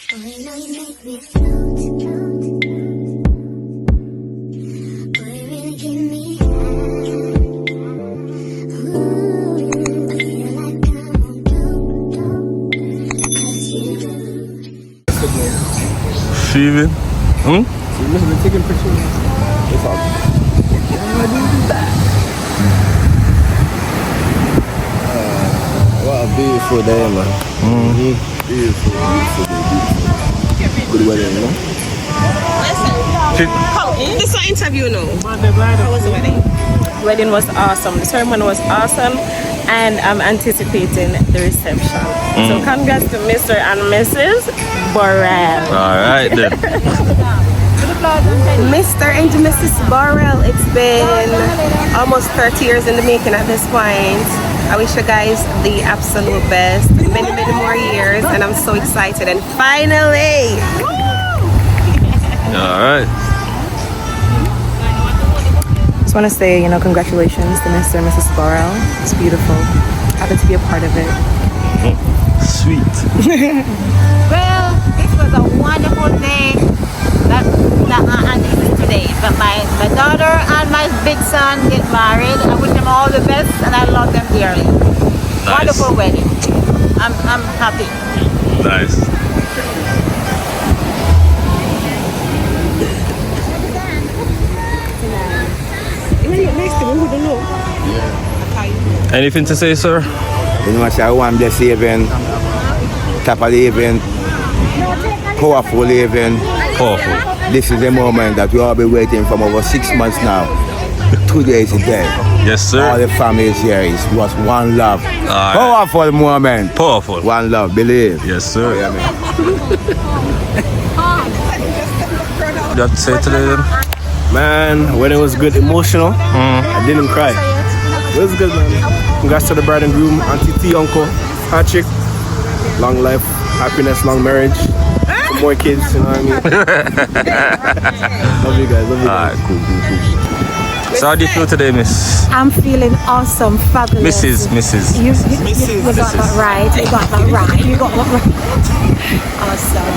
Feeling? Hmm? You must have been taking pictures. It's all. What a beautiful day, man. Beautiful day, Good wedding, you know? This is an interview now. How was the wedding? Wedding was awesome. The ceremony was awesome, and I'm anticipating the reception. So congrats to Mr. and Mrs. Borrell. All right then. Mr. and Mrs. Borrell, it's been almost 30 years in the making at this point. I wish you guys the absolute best, many more years, and I'm so excited. And finally, All right. just want to say, congratulations to Mr. and Mrs. Borrell. It's beautiful. Happy to be a part of it. Sweet. Well, this was a wonderful day that I did today. But my daughter and my big son get married. I wish them all the best and I love them dearly. Nice. Wonderful wedding. I'm happy. Nice. Anything to say, sir? You know what I want bless event, top of the event, powerful event. Powerful. This is the moment that we all been waiting for over 6 months now. Today is the day. Yes, sir. All the families here is was one love. right. Powerful moment. Powerful. One love, believe. Yes, sir. Yeah, man. You have to say today then? Man, wedding was good, emotional. I didn't cry. It was good, man. Congrats to the bride and groom, Auntie T, Uncle, Patrick. Long life, happiness, long marriage. Some more kids, you know what I mean? Love you guys, love you guys. Alright, cool. So how do you feel today, Miss? I'm feeling awesome, fabulous. Mrs. You got that right. You got that right. You got that right. Awesome.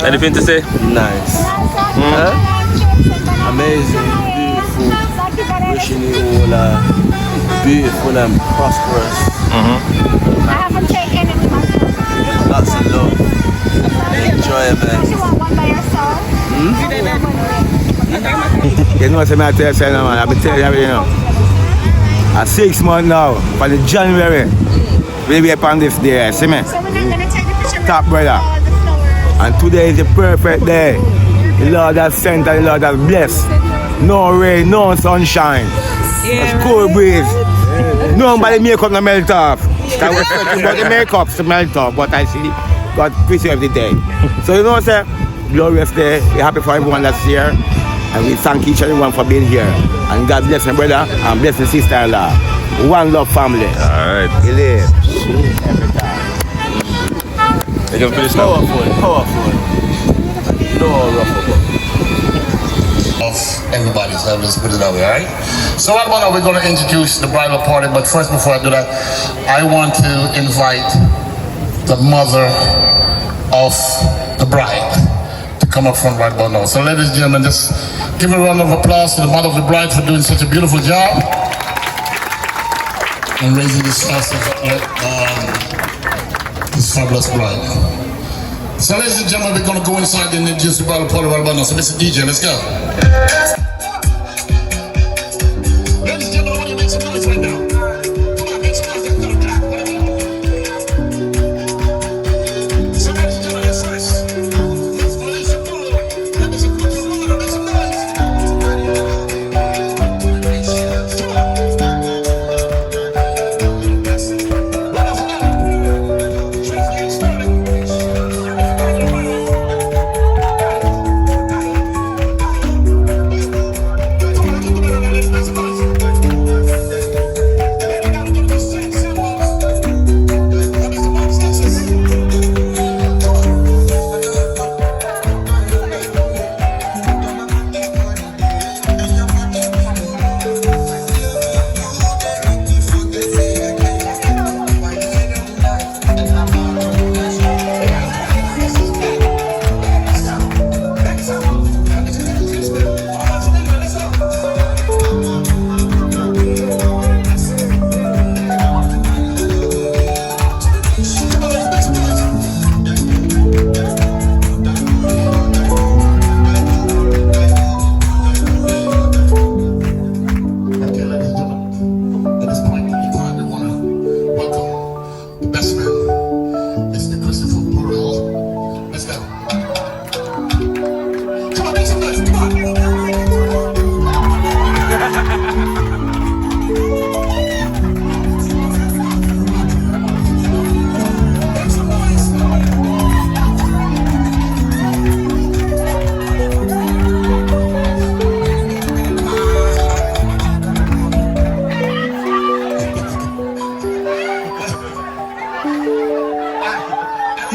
Anything to say? Nice. Amazing, beautiful. Wishing you all beautiful and prosperous. I haven't taken any myself. Lots of love and enjoyment. You want one by yourself? You know what I'm telling you, man? I've been telling you, A 6 months now, for the January, we'll be upon this day, see me? So we're not going to take a picture Top brother. the flowers. And today is the perfect day. The Lord has sent and the Lord has blessed. No rain, no sunshine. It's cool breeze. Nobody makeup no melt off. I was thinking about the makeup to melt off, but I see God preserve the day. So you know, sir, glorious day. We're happy for everyone that's here. And we thank each and everyone for being here. And God bless my brother and bless my sister-in-law. One love family. Alright. Believe. Every time. You can finish now. Powerful. No rough about. Everybody, so let's put it that way, alright? So right about now we're going to introduce the bridal party, but first before I do that, I want to invite the mother of the bride to come up front right about now. So ladies and gentlemen, just give a round of applause to the mother of the bride for doing such a beautiful job and raising this this fabulous bride. So ladies and gentlemen, we're going to go inside and introduce the bridal party right about now. So Mr. DJ, let's go. Ladies and gentlemen, I want you to make some noise right now. Come on, make some noise. Let's go. Clap, whatever. So ladies and gentlemen, yes, nice. Let's release some noise. Let me some noise. Make some noise.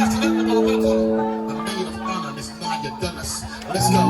After that, we're going to welcome the maid of honor, Miss Nadia Dunnis. Let's go.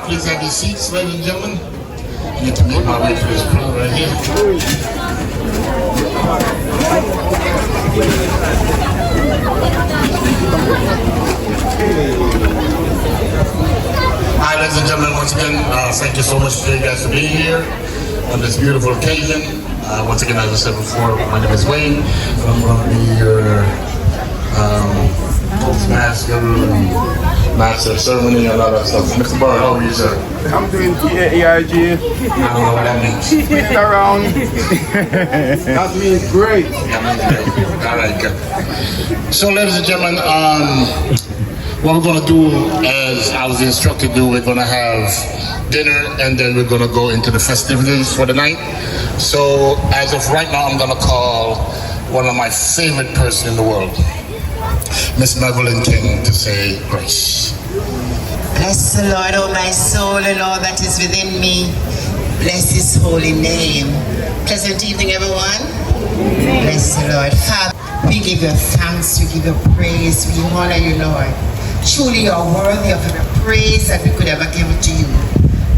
Please have your seats, ladies and gentlemen. I need to make my way to this crew right here. Hi, ladies and gentlemen, once again, thank you so much for you guys for being here on this beautiful occasion. Once again, as I said before, my name is Wayne. I'm going to be your Toastmaster and Master of Ceremony and all that stuff. Mr. Barr, how are you, sir? I'm doing ERG. I don't know what that means. Spin it around. That means great. All right, good. So, ladies and gentlemen, what we're going to do, as I was instructed to do, we're going to have dinner and then we're going to go into the festivities for the night. So, as of right now, I'm going to call one of my favorite person in the world, Miss Madeline King, to say grace. Bless the Lord, oh my soul, and all that is within me. Bless his holy name. Pleasant evening, everyone. Bless the Lord. Father, we give you thanks, we give you praise, we honor you, Lord. Truly, you are worthy of every praise that we could ever give to you.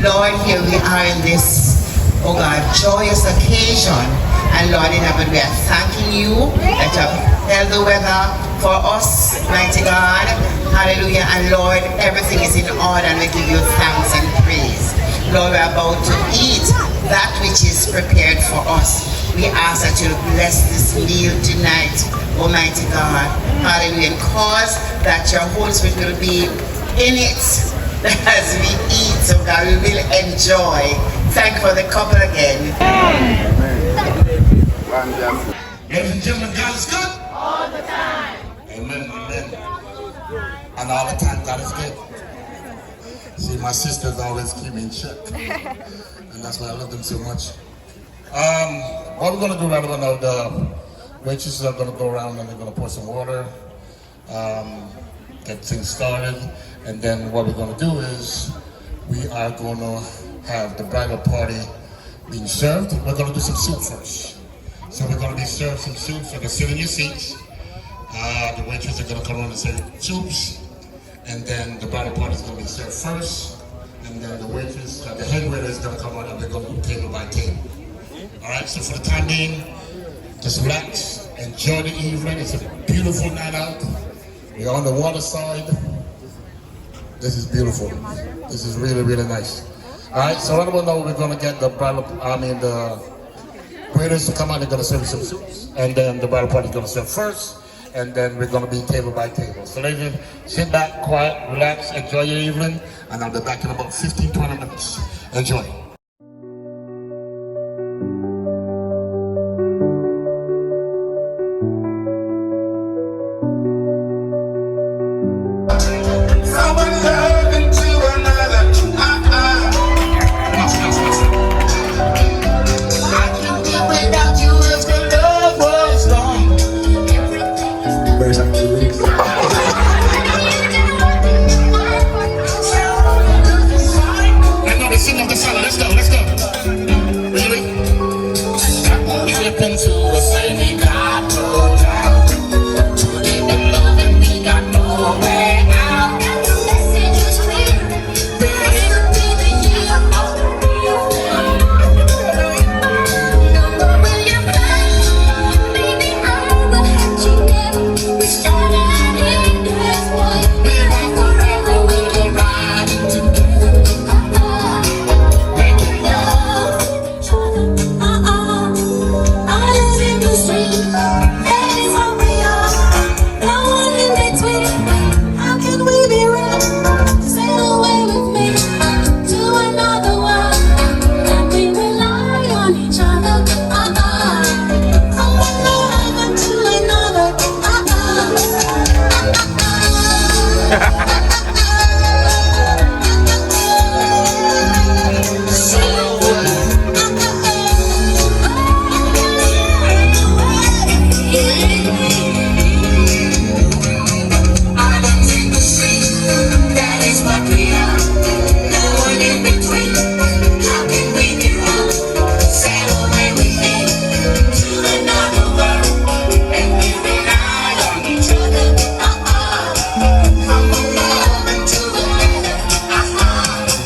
Lord, here we are in this, oh God, joyous occasion. And Lord in heaven, we are thanking you that you have held the weather for us, mighty God. Hallelujah. And Lord, everything is in order. Lord, and we give you thanks and praise. Lord, we're about to eat that which is prepared for us. We ask that you bless this meal tonight, Almighty God. Hallelujah. And cause that your Holy Spirit will be in it as we eat, so God, we will enjoy. Thank you for the couple again. Ladies and gentlemen, God is good. All the time. Amen, amen. And all the time, God is good. See, my sisters always keep me in check. And that's why I love them so much. What we're gonna do right now, the waitresses are gonna go around and they're gonna pour some water, get things started, and then what we're gonna do is we are gonna have the bridal party being served. We're gonna do some soup first. So we're gonna be served some soup, so you can sit in your seats. The waitresses are gonna come around and serve soups, and then the bridal party is gonna be served first, and then the waitress, the head waiter is gonna come out and we're gonna do table by table. All right, so for the time being, just relax, enjoy the evening. It's a beautiful night out. We're on the water side. This is beautiful. This is really, really nice. All right, so right about now we're gonna get the the waiters to come out. They're gonna serve some soups, and then the bridal party is gonna serve first, and then we're gonna be table by table. So ladies, sit back, quiet, relax, enjoy your evening, and I'll be back in about 15-20 minutes. Enjoy.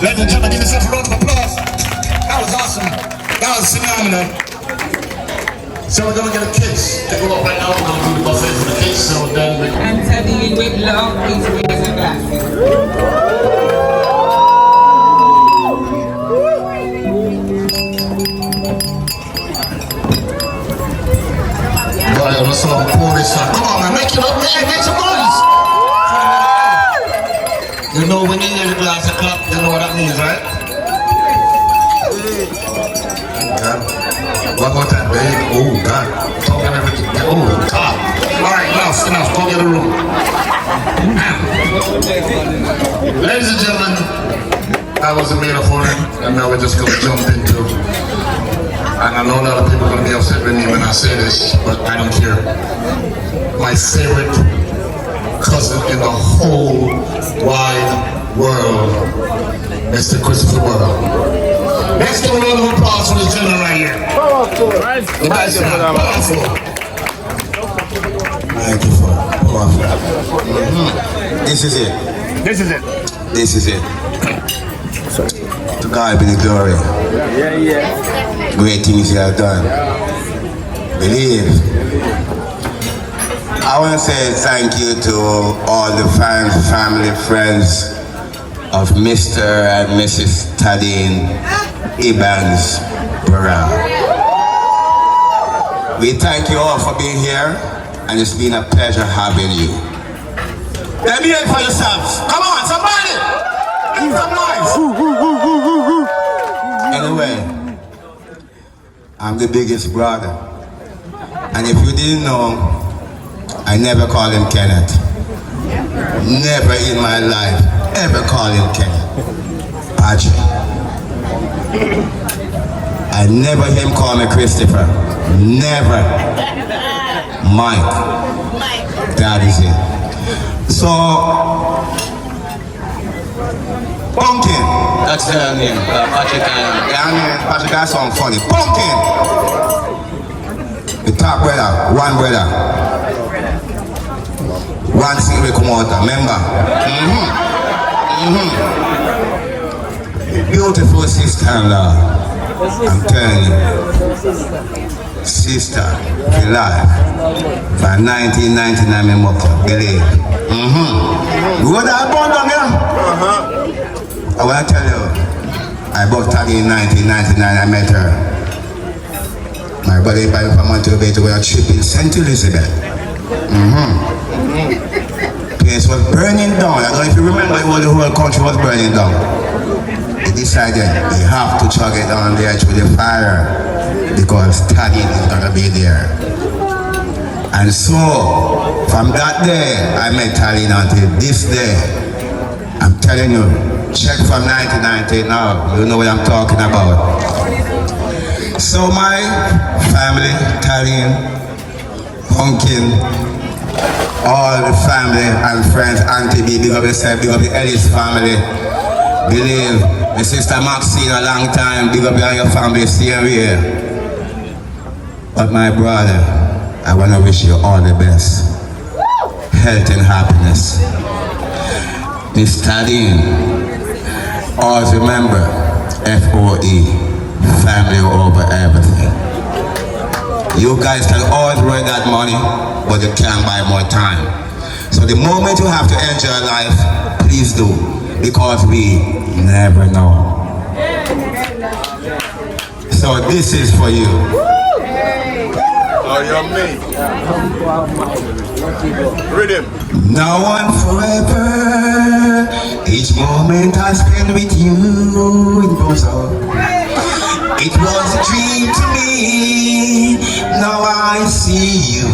Ladies and gentlemen, give yourself a round of applause. That was awesome. That was phenomenal. So we're gonna get a kiss. They go up right now. We're gonna do the buffet for the kiss. So then we. And telling you with love, please raise your glasses. Right, let's all pour this out. Come on, man, make it up, man. Make some noise. You know when you hear the glass of clap, you know what that means, right? Yeah. One more time, babe. Oh, God. Talking everything. Oh, God. All right, enough. Go get a room. Ladies and gentlemen, that was a metaphor, and now we're just going to jump into, and I know a lot of people are going to be upset with me when I say this, but I don't care. My favorite cousin in the whole wide world, Mr. Christopher Bouquet. Let's give a round of applause for this gentleman right here. Powerful. Thank you for powerful. This is it. This is it. To God be the glory. Great things you have done. Believe. I want to say thank you to all the fans, family, friends of Mr. and Mrs. Tadine Evans Bridal. We thank you all for being here, and it's been a pleasure having you. Let me hear it for yourselves. Come on, somebody! Make some noise! Anyway, I'm the biggest brother. And if you didn't know, I never call him Kenneth. Never in my life ever call him Kenneth. Patrick. I never hear him call me Christopher. Never. Mike. That is it. So, Pumpkin. That's the name. Patrick. Patrick, that sounds funny. Pumpkin. The top brother, one brother. One single come out, remember? Beautiful sister-in-law. I'm telling you. Sister, alive. For 1999, I'm up to believe. You got that bond on here? I want to tell you, I bought Tally in 1999, I met her. My brother invited me from Montreal Bay to go on a trip in St. Elizabeth. Place was burning down. I don't know if you remember, the whole country was burning down. They decided they have to chug it on there through the fire because Tadine is gonna be there. And so, from that day, I met Tadine until this day. I'm telling you, check from 1990 now, you know what I'm talking about. So my family, Tadine, Pumpkin, all the family and friends, Auntie B, big up yourself, big up the Ellis family. Believe, my sister Maxine a long time, big up you and your family, same here. But my brother, I want to wish you all the best. Health and happiness. Miss Tadine, always remember, FOE. Family over everything. You guys can always earn that money, but you can't buy more time. So the moment you have to enjoy life, please do, because we never know. So this is for you. Oh, you're me. Rhythm. Now and forever, each moment I spend with you, it goes on. It was a dream to me, now I see you.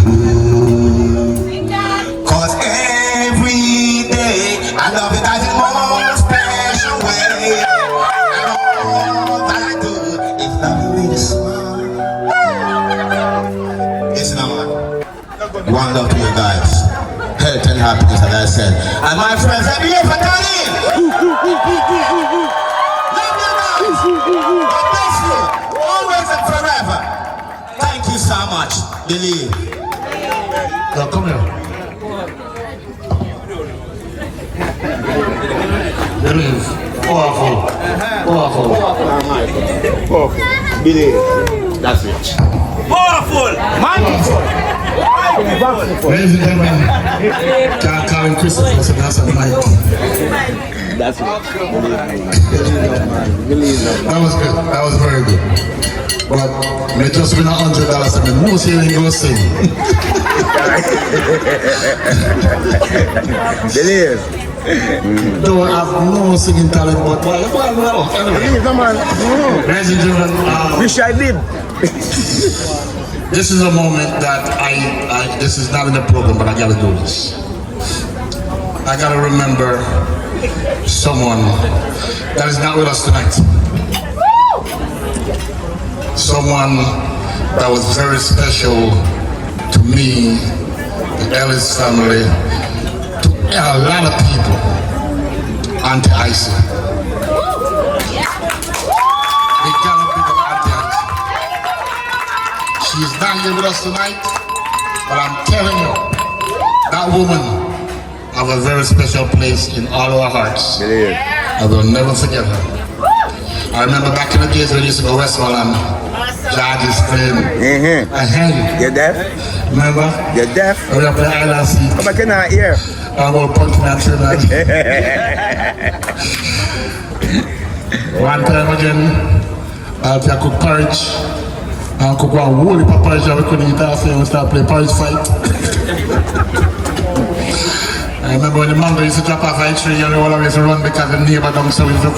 Cause every day I love it as a more special way. And all that I do is love you with a smile. Listen, man. One love to you guys. Health and happiness, as I said. And my friends, let me hear for Tadine. Love you guys. God bless you. Always and forever. Thank you so much. Believe. Now come here. Believe. Powerful. Powerful. Believe. That's it. Powerful. Mindful. Ladies and gentlemen, can't call him Christopher, so that's a mic. That's it. That was good. That was very good. But me just win $100 and me most hearing go sing. Believe. Don't have no singing talent, but anyway. Ladies and gentlemen, Wish I did. this is a moment that this is not in the program, but I gotta do this. I gotta remember someone that is not with us tonight. Someone that was very special to me, the Ellis family, to a lot of people. Auntie Icy. We gotta pick up Auntie Icy. She's not here with us tonight, but I'm telling you, that woman have a very special place in all our hearts. I will never forget her. I remember back in the days when we used to go Westmoreland, George's friend. You're deaf? Remember? You're deaf? We were playing ILC. But I cannot hear. I will punch me after that. One time again, I cook porridge. I cook one whole heap of porridge and we couldn't eat after and we start playing porridge fight. I remember when the mango used to drop off a tree and we all always run because the neighbor don't so we used to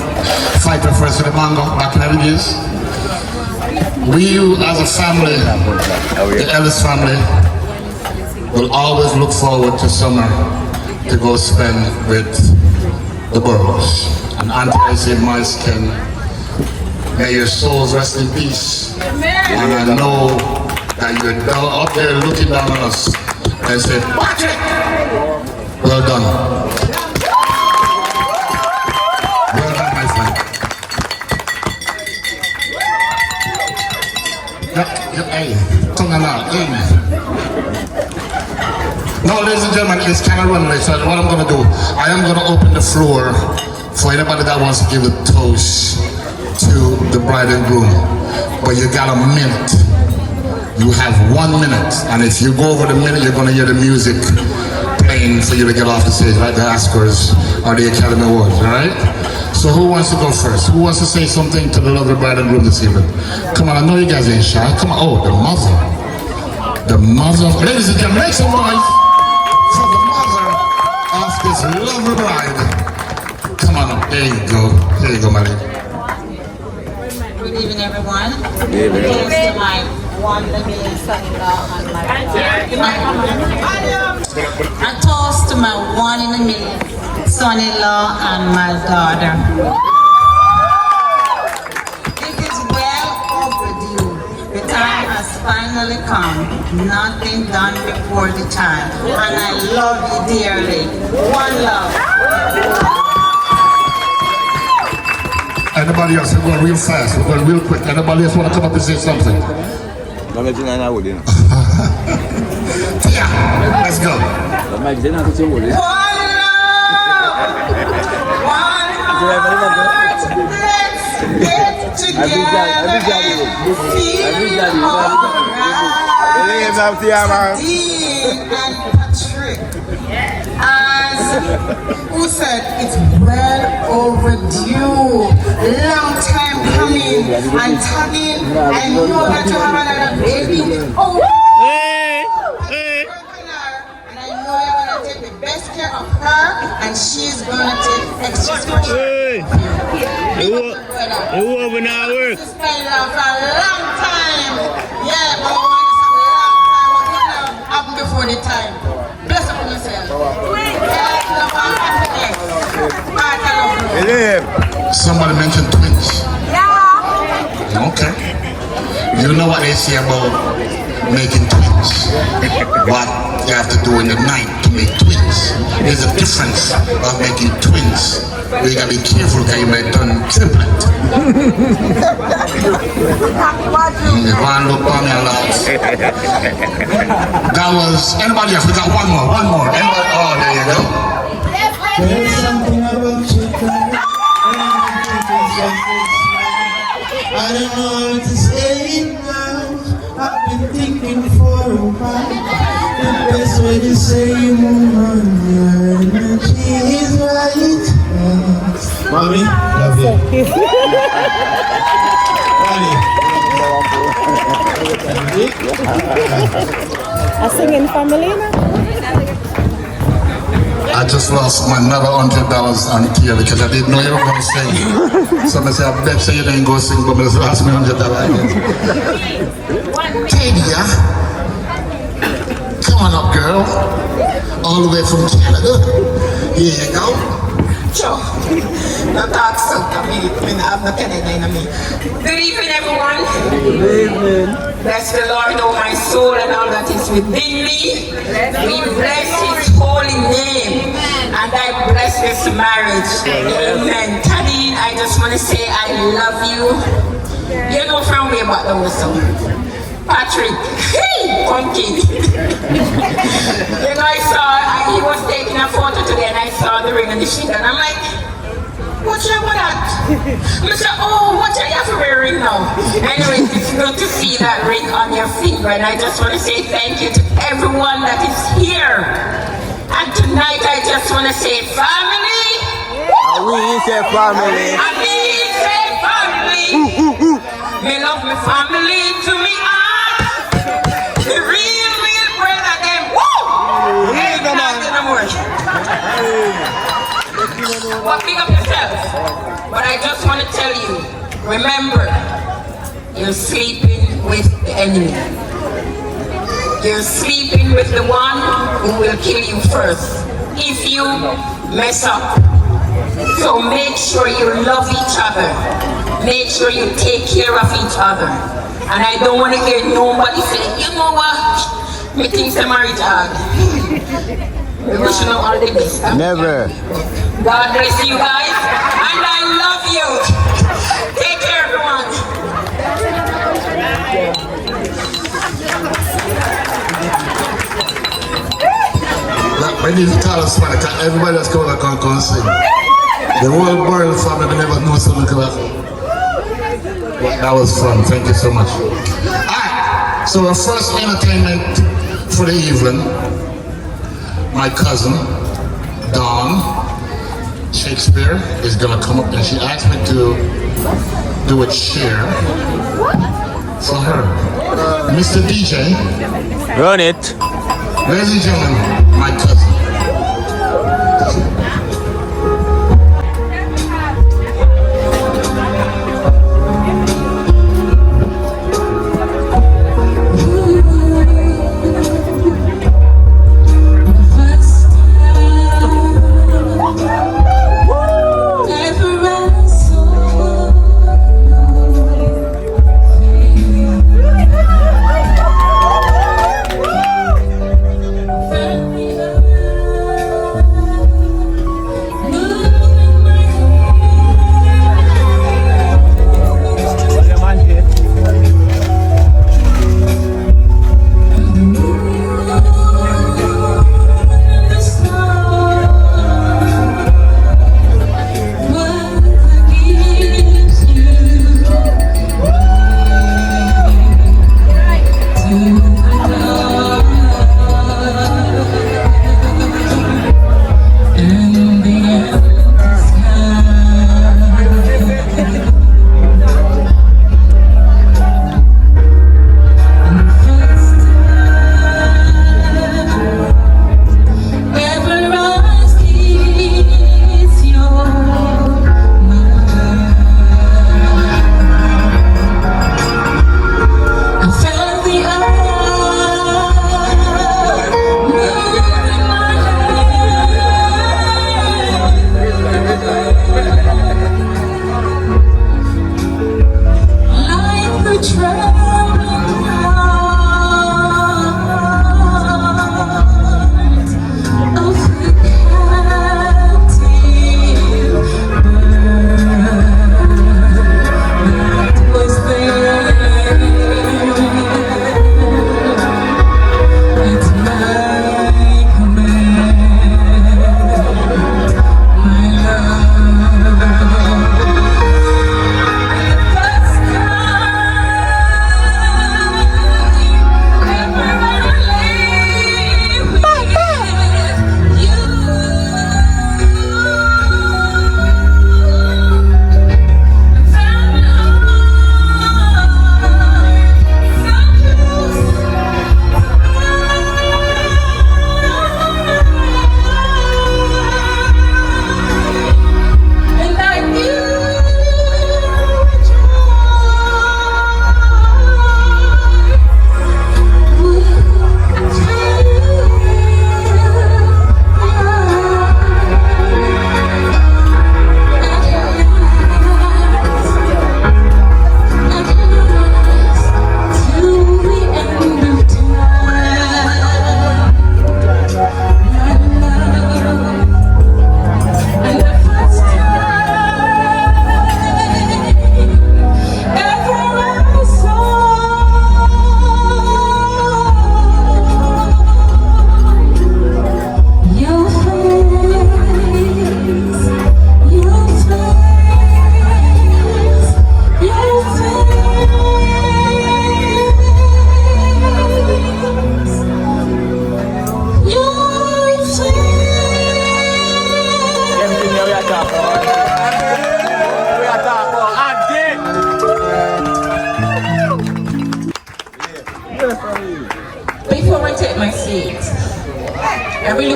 fight the first with the mango back in the days. We as a family, the Ellis family, will always look forward to summer to go spend with the Burrows. And Auntie, I say, my skin, may your souls rest in peace. And I know that you're up there looking down on us and say, Patrick, well done. Well done, my friend. Hey, tongue and out, Now, ladies and gentlemen, it's kind of running late, so what I'm going to do, I am going to open the floor for anybody that wants to give a toast to the bride and groom. But you got a minute. You have 1 minute, and if you go over the minute, you're going to hear the music playing for you to get off the stage, like the Oscars or the Academy Awards, all right? So who wants to go first? Who wants to say something to the lovely bride and groom this evening? Come on, I know you guys ain't shy. Come on. Oh, the mother. The mother. Ladies and gentlemen, make some noise for the mother of this lovely bride. Come on up. There you go. There you go, my lady. Good evening, everyone. Good evening. To my wonderful son-in-law and my daughter. A toast to my one in a million son-in-law and my daughter. It is well overdue. The time has finally come. Nothing done before the time. And I love you dearly. One love. Anybody else? We're going real fast. We're going real quick. Anybody else want to come up and say something? Yeah, let's go. One heart, let's get together and feel alright. Dean and Patrick, as who said it's well overdue, long time coming, and Tabin, I know that you have another baby. Oh, best care of her, and she's gonna take extra special. Who over now work? This is spent love for a long time. Yeah, but we want this a long time. What we love happen before the time. Bless up on yourself. Somebody mentioned twins. Yeah. Okay. You know what they say about making twins? What you have to do in the night to make twins. There's a difference of making twins. You gotta be careful because you might turn triplet. You want to look on your lives. That was, anybody else? We got one more. Anybody? Oh, there you go. There's something about you, I don't know what to say now. I've been thinking for a while. The best way to say you move on, your energy is right. Mommy, love you. A singing family, no? I just lost my another $100 on Tia because I didn't know you were going to sing. So I said, I bet you didn't go sing, but I lost me $100 again. Tia, come on up, girl. All the way from Canada. Here you go. Sure. No talk so to me. I have no Canadian in me. Good evening, everyone. Good evening. Bless the Lord, oh my soul, and all that is within me. We bless His holy name, and I bless this marriage. Amen. Tadine, I just want to say I love you. You know from way back the also. Patrick, hey, pumpkin. You know, he was taking a photo today, and I saw the ring on the sheet, and I'm like, what's wrong with that? I said, oh, what are you wearing now? Anyways, it's good to see that ring on your finger, and I just want to say thank you to everyone that is here. And And tonight I just want to say family. We say family. I mean say family. Me love my family to me heart. The real brother them. Woo! Hey, not in the morning. But big up yourself. But I just want to tell you, remember, you're sleeping with the enemy. You're sleeping with the one who will kill you first if you mess up. So make sure you love each other. Make sure you take care of each other. And I don't want to hear nobody say, you know what? Me think the marriage hard. We wish you know all the best. Never. God bless you guys. And I love you. Take care, everyone. We need to call us because everybody that's coming back can sing. The whole Bridal family never know something like that. But that was fun. Thank you so much. Alright, so our first entertainment for the evening, my cousin, Dawn Shakespeare, is gonna come up and she asked me to do a cheer for her. Mr. DJ, Run it. ladies and gentlemen, my cousin. Family.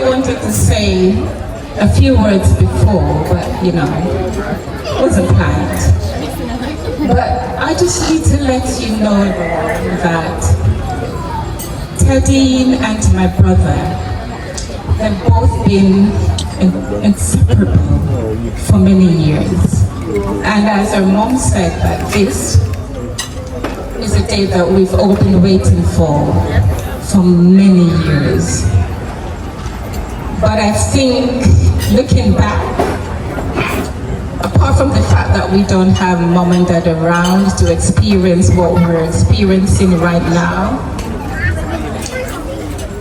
really wanted to say a few words before, but you know, it wasn't planned. But I just need to let you know that Teddy and my brother have both been inseparable for many years. And as our mom said, that this is a day that we've all been waiting for many years. But I think, looking back, apart from the fact that we don't have mom and dad around to experience what we're experiencing right now,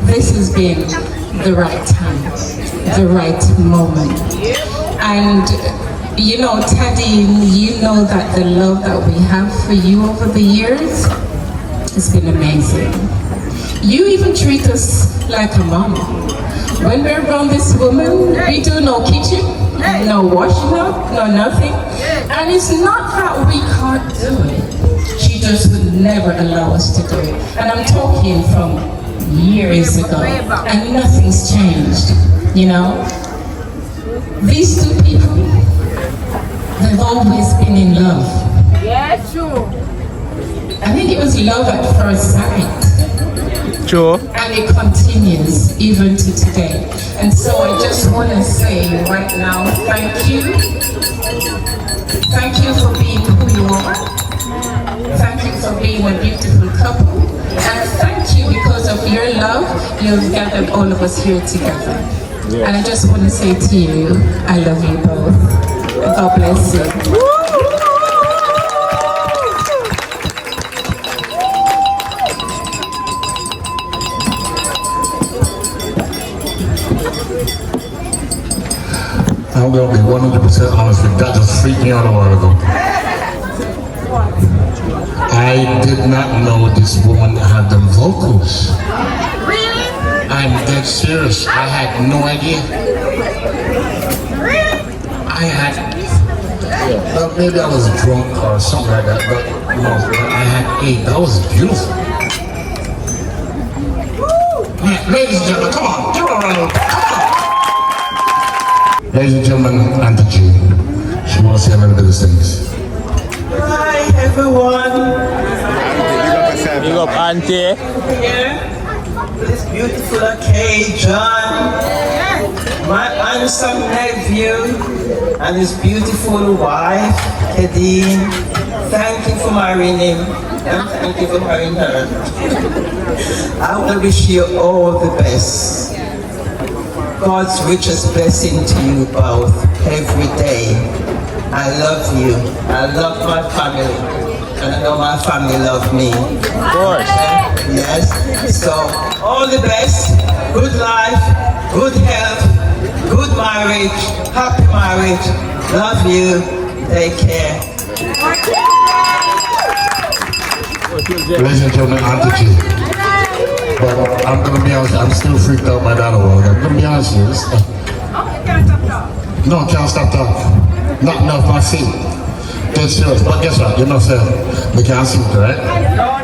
this has been the right time, the right moment. And you know, Teddy, you know that the love that we have for you over the years has been amazing. You even treat us like a mom. When we're around this woman, we do no kitchen, no washing up, no nothing. And it's not that we can't do it. She just would never allow us to do it. And I'm talking from years ago, and nothing's changed, you know? These two people, they've always been in love. Yeah, true. I think it was love at first sight. Sure. And it continues even to today. And so I just want to say right now, thank you. Thank you for being who you are. Thank you for being a beautiful couple. And thank you because of your love, you've gathered all of us here together. Yes. And I just want to say to you, I love you both. God bless you. I'm going to be 100% honest with you. That just freaked me out a while ago. I did not know this woman had them vocals. Really? I'm dead serious. I had no idea. Really? I had, well, maybe I was drunk or something like that, but no, I had eight. That was beautiful. Yeah, ladies and gentlemen, come on, give her a round of applause. Come on. Ladies and gentlemen, Auntie G, she wants to say a little bit of things. Hi everyone. Big up, Auntie. Here, this beautiful occasion. My handsome nephew and his beautiful wife, Kadeen. Thank you for marrying him and thank you for marrying her. I want to wish you all the best. God's richest blessing to you both every day. I love you. I love my family. And I know my family love me. Of course. Yes. So, all the best. Good life. Good health. Good marriage. Happy marriage. Love you. Take care. Ladies and gentlemen, Auntie G. But I'm going to be honest, I'm still freaked out by that one. I'm going to be honest with you. No, I can't stop talking. Not enough my feet. Dead serious. But guess what? You know, sir, we can't see it, right? No.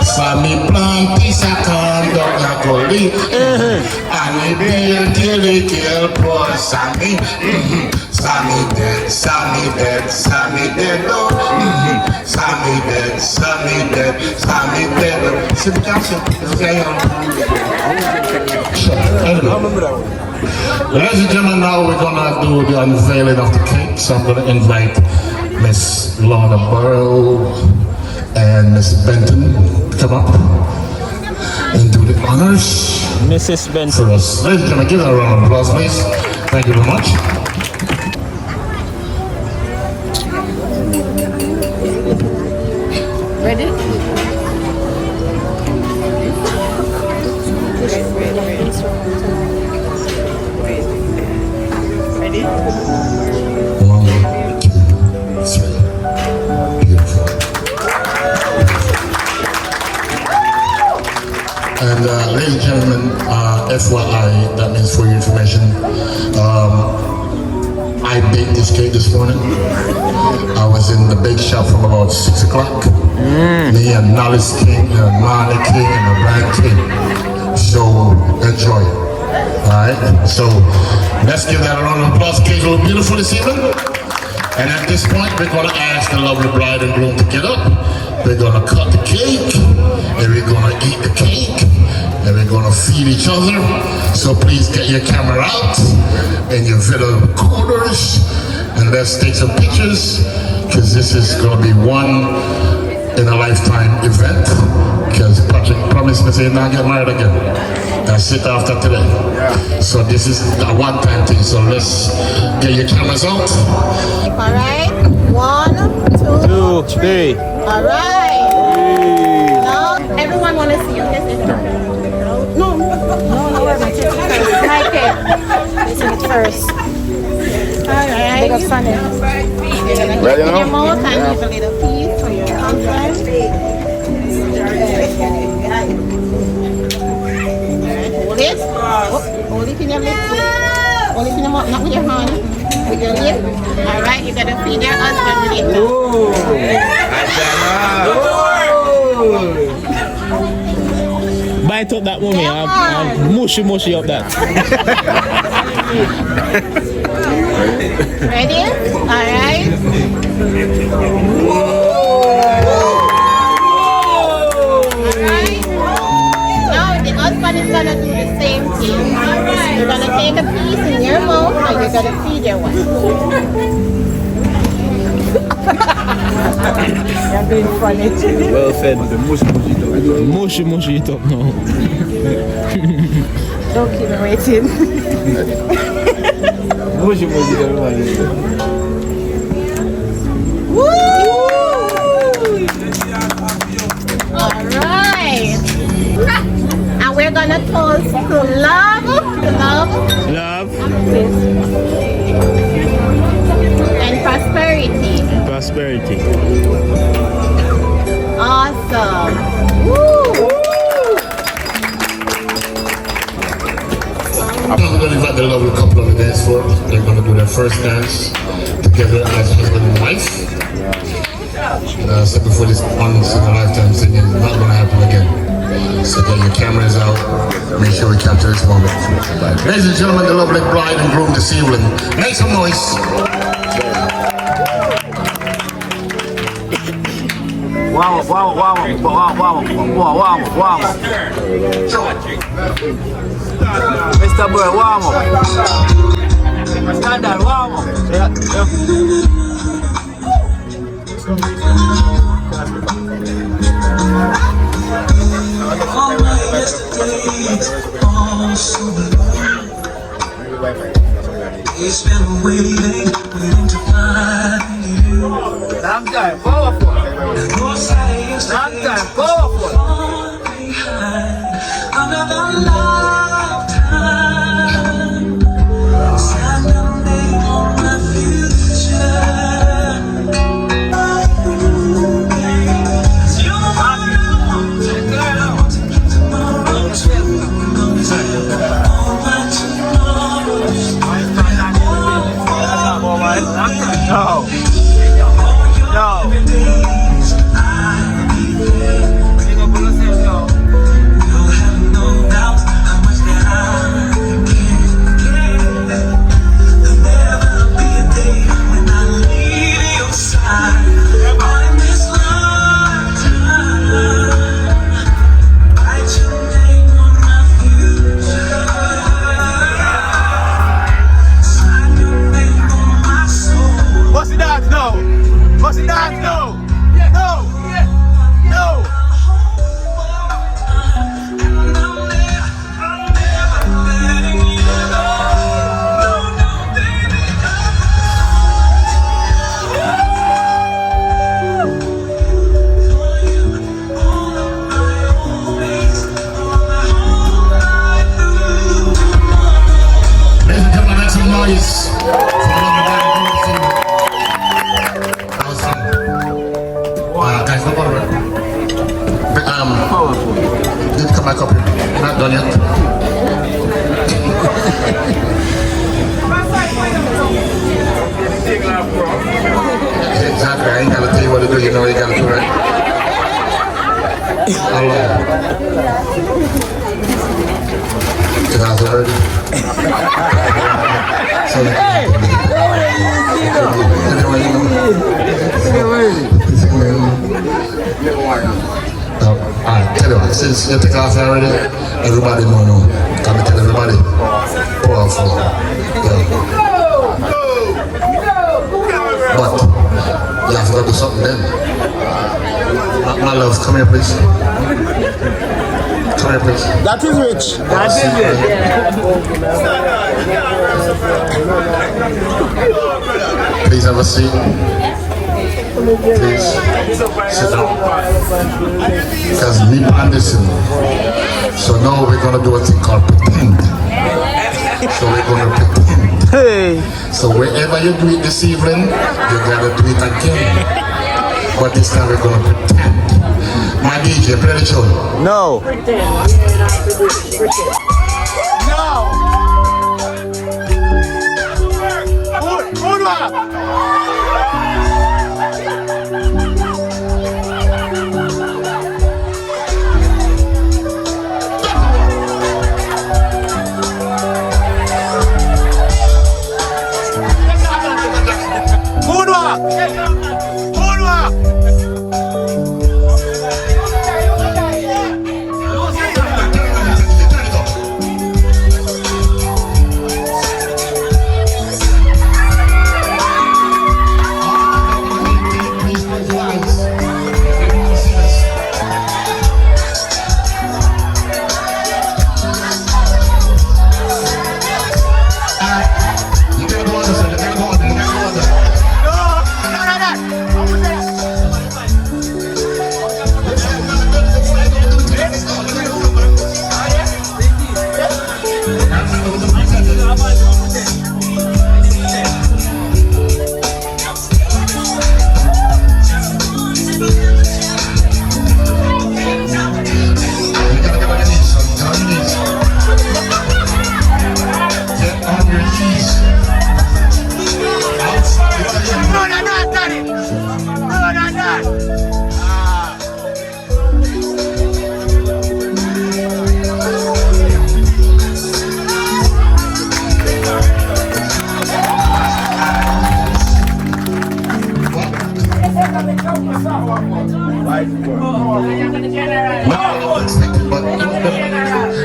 Sammy plant is a condom, a collie. And we build till it kill poor Sammy. Sammy dead, Sammy dead, Sammy dead, oh. Sammy dead, Sammy dead, Sammy dead. See the caption? Anyway. Ladies and gentlemen, now we're gonna do the unveiling of the cake. So I'm gonna invite Miss Lorna Burrow and Miss Benton to come up and do the honors. Mrs. Benson. For us. Ladies and gentlemen, give her a round of applause, please. Thank you very much. Ready? Ready? 1, 2, 3. Beautiful. And ladies and gentlemen, FYI, that means for your information, I baked this cake this morning. I was in the bake shop from about 6 o'clock. Me and Knowledge King, and Marley King, and the Brand King. So enjoy it. Alright, so let's give that a round of applause. Cake look beautiful this evening. And at this point, we're going to ask the lovely bride and groom to get up. We're going to cut the cake, and we're going to eat the cake, and we're going to feed each other. So please get your camera out and your video recorders, and let's take some pictures, because this is going to be one in a lifetime event. Because Patrick promised me to say not get married again. That's it after today. So this is a one-time thing. So let's get your cameras out. All right. 1, 2, 3. All right. Now everyone want to see you. This is no. Like it. This is first. All right. Big up Sunday. Ready now? Your mouth and give a little piece for your husband. Hold it. Hold it in your lips. Hold it in your mouth, not with your hand. With your lip. Alright, you gotta feed your husband with it now. Bite up that mommy. I'm mushy up that. Ready? Alright. Husband is gonna do the same thing. You're gonna take a piece in your mouth and you're gonna feed your wife. You're being funny. Well said. Mushy it up now. Don't keep me waiting. Mushy it up. Woo! Alright. And we're gonna toast to love, and prosperity. Awesome. Woo! I'm going to invite the lovely couple on the dance floor. They're going to do their first dance together as husband and wife. And I said before, this once in a lifetime thing is not going to happen again. So get your cameras out, make sure we capture this moment. Ladies and gentlemen, the lovely bride and groom this evening. Make some noise. Wow. Mr. Boy, wow. Standard, wow. All my yesterdays are so long. It's been waiting to find you. Long time, powerful. Another lifetime. Sign your name on my future. You're my want to keep tomorrow too. All my tomorrows. No. Exactly, I ain't gotta tell you what to do, you know what you gotta do, right? Hello. Get out already. Alright, tell you what, since you take off already, everybody know. Can I tell everybody? Powerful. Yeah. But you have to do something then. My love, come here please. Come here please. That is rich. That is it. Please have a seat. Please sit down. Because me and listen. So now we're gonna do a thing called pretend. So we're gonna pretend. Hey. So wherever you do it this evening, you gotta do it again. But this time we're gonna pretend. My DJ, play the tune. No.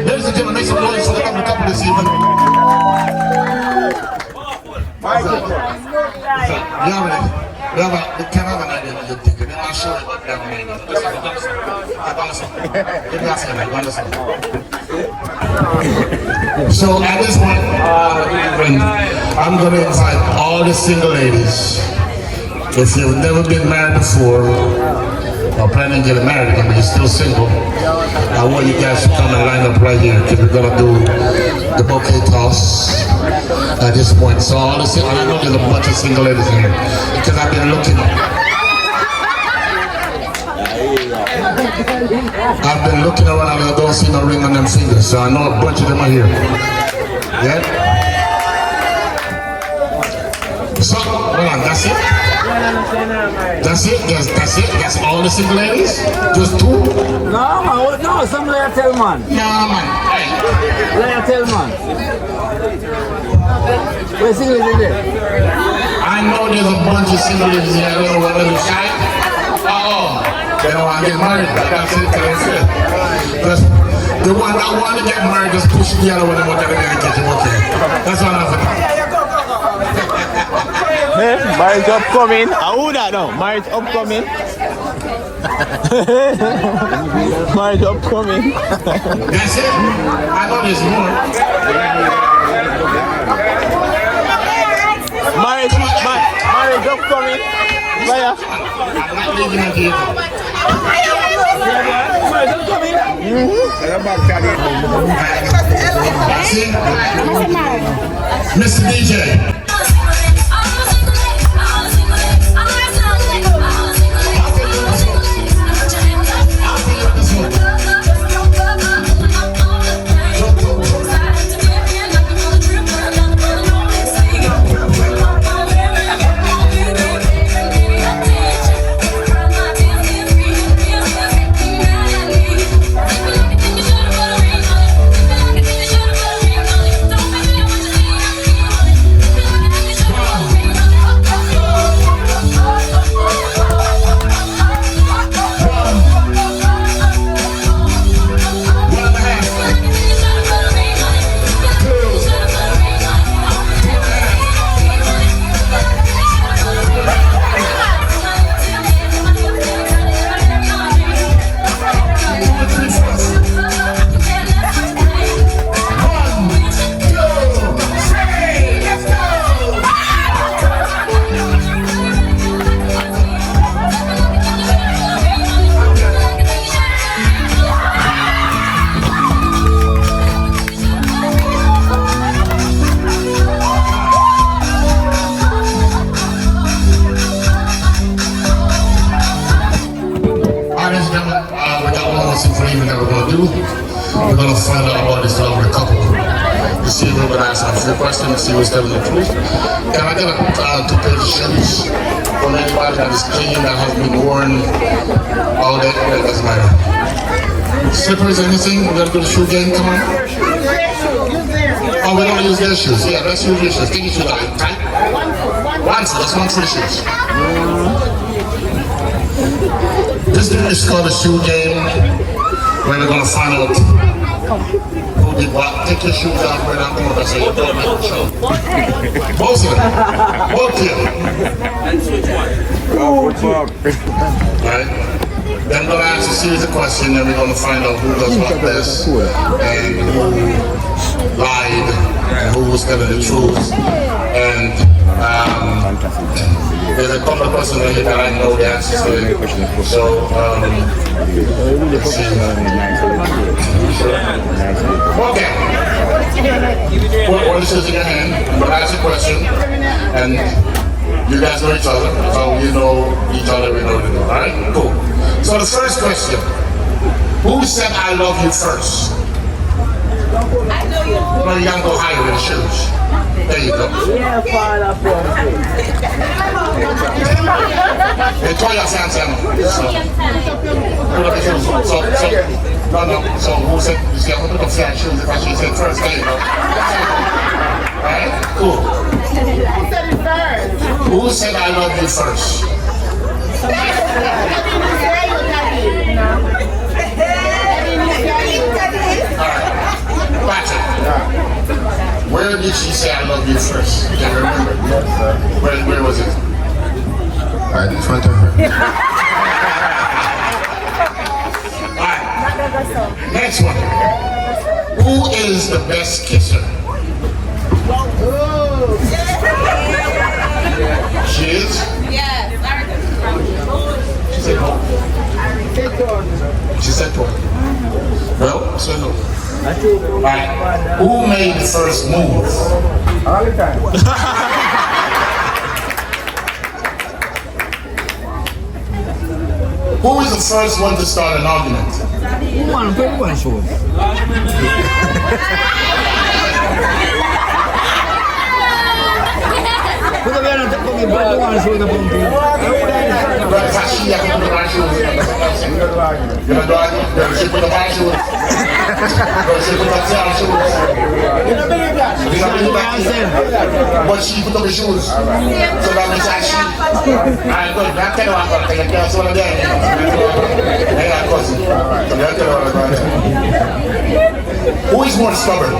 Ladies and gentlemen, make some noise for the couple this evening. The cameraman I didn't think it. I'm sure it So at this point, I'm going to invite all the single ladies. If you've never been married before, or planning on getting married, but you're still single, I want you guys to come and line up right here because we're gonna do the bouquet toss at this point. So all the single, I know there's a bunch of single ladies in here because I've been looking. I've been looking around and I don't see no ring on them fingers, so I know a bunch of them are here. Yeah? So, hold on, that's it? That's it? That's it? That's all the single ladies? Just two? No, man, no, some lady tell man. No, man. Hey. Lady tell man. Where single ladies there? I know there's a bunch of single ladies here. I don't know what they're shy. They don't want to get married. That's it. That's the one that want to get married, just push the other one and want to get them okay. That's what I'm saying. Marriage upcoming. Who that now? Marriage upcoming. Marriage upcoming. That's it. I know there's more. Marriage upcoming. Fire. I'm not leaving it here. Marriage upcoming. That's it. Mr. DJ. the question to see who's telling the truth. Can I get two pairs of shoes from anybody that is clean, that has been worn all day? That doesn't matter. Slippers, anything? We're gonna do the shoe game, come on. Oh, we're gonna use their shoes. Yeah, let's use your shoes. Take your shoes out. Tight. One foot, that's one foot of shoes. This is called a shoe game, where we're gonna find out who did what. Take your shoes off right now. Come on, that's how you don't make the show. Both of them. Both of them. Right? Then we're gonna ask a series of questions, and we're gonna find out who does what best, and who lied, and who was telling the truth. And there's a couple of questions right here that I know the answers to. So let's see. Okay. Put the shoes in your hand. I'm gonna ask a question, and you guys know each other. So you know each other, we know each other. Alright? Cool. So the first question. Who said I love you first? No, you gotta go higher with the shoes. There you go. Yeah, fall off. They told you something. So who said, you see, I'm gonna put up fair shoes because she said first, there you go. Alright? Cool. Who said I love you first? Alright. Patrick. Where did she say I love you first? Can you remember? Yes, sir. Where was it? Right in front of her. Alright. Next one. Who is the best kisser? She is? Yes. She said no. She said no. Well, so no. Alright. Who made the first move? All the time. Who is the first one to start an argument? One show. But she put on the shoes. So that means that she. Alright, good. That kind of one, but I can't one of them. Hang on, cousin. So that kind of one. Who is more stubborn?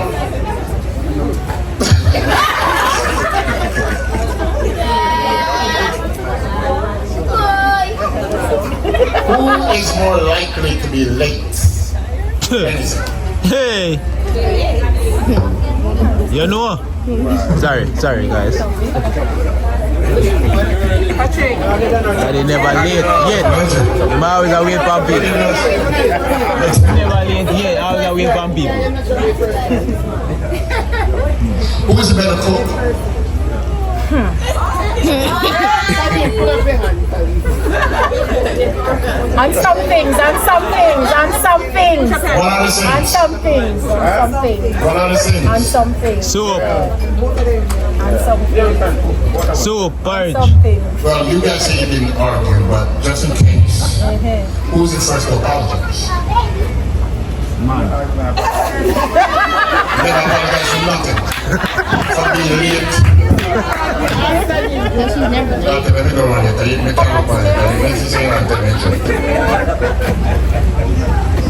Who is more likely to be late? Hey! You know? Sorry guys. I did never late yet. I'm always away from people. Never late yet, always away from people. Who is a better cook? On some things. What are the things? What are the things? Soup, porridge. Well, you guys say you didn't argue, but just in case, who's the first to apologize? Man. Then I apologize for nothing. For being late. Okay, let me go on here. You can't go on here. Let's say I'm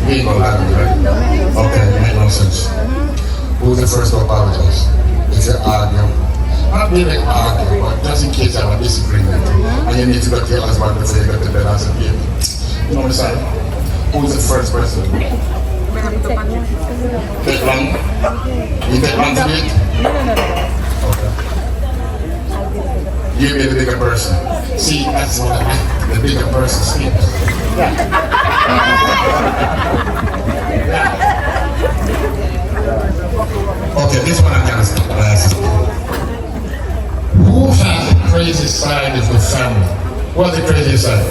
being alive, right? Okay, it makes no sense. Who's the first to apologize? If you argue, not really argue, but just in case I have a disagreement, and you need to go to your husband before you go to bed and say, baby, you know what I'm saying? Who's the first person? Take long? You take long to do it? Okay. You be the bigger person. See, that's what I mean. The bigger person speaks. Yeah. Okay, this one I'm gonna ask. Who has the crazy side of the family? What's the crazy side?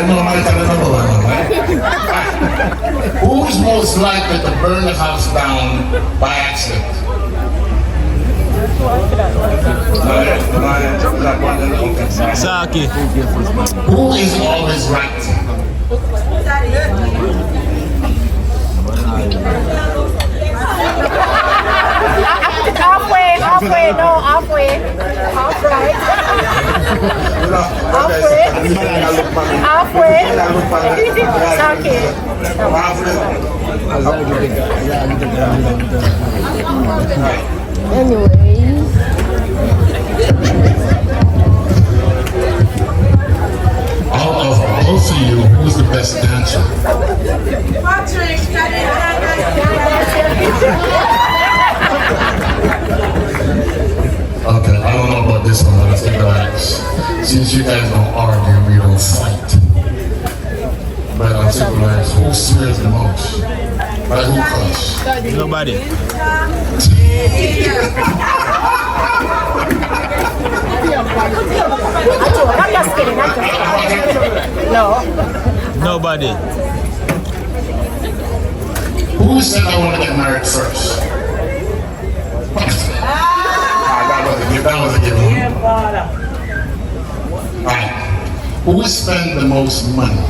know Mike the number one, right? Who is most likely to burn the house down by accident? Saki. Who is always right? Halfway, no, halfway. Half right. Halfway. It's okay. Anyway. Out of both of you, who's the best dancer? Okay, I don't know about this one, but let's take relax. Since you guys don't argue, we don't fight. But I'll take relax. Who swears the most? Like who cuss? Nobody. I'm just kidding. No. Nobody. Who said I want to get married first? That was a good one. Alright. Who spent the most money?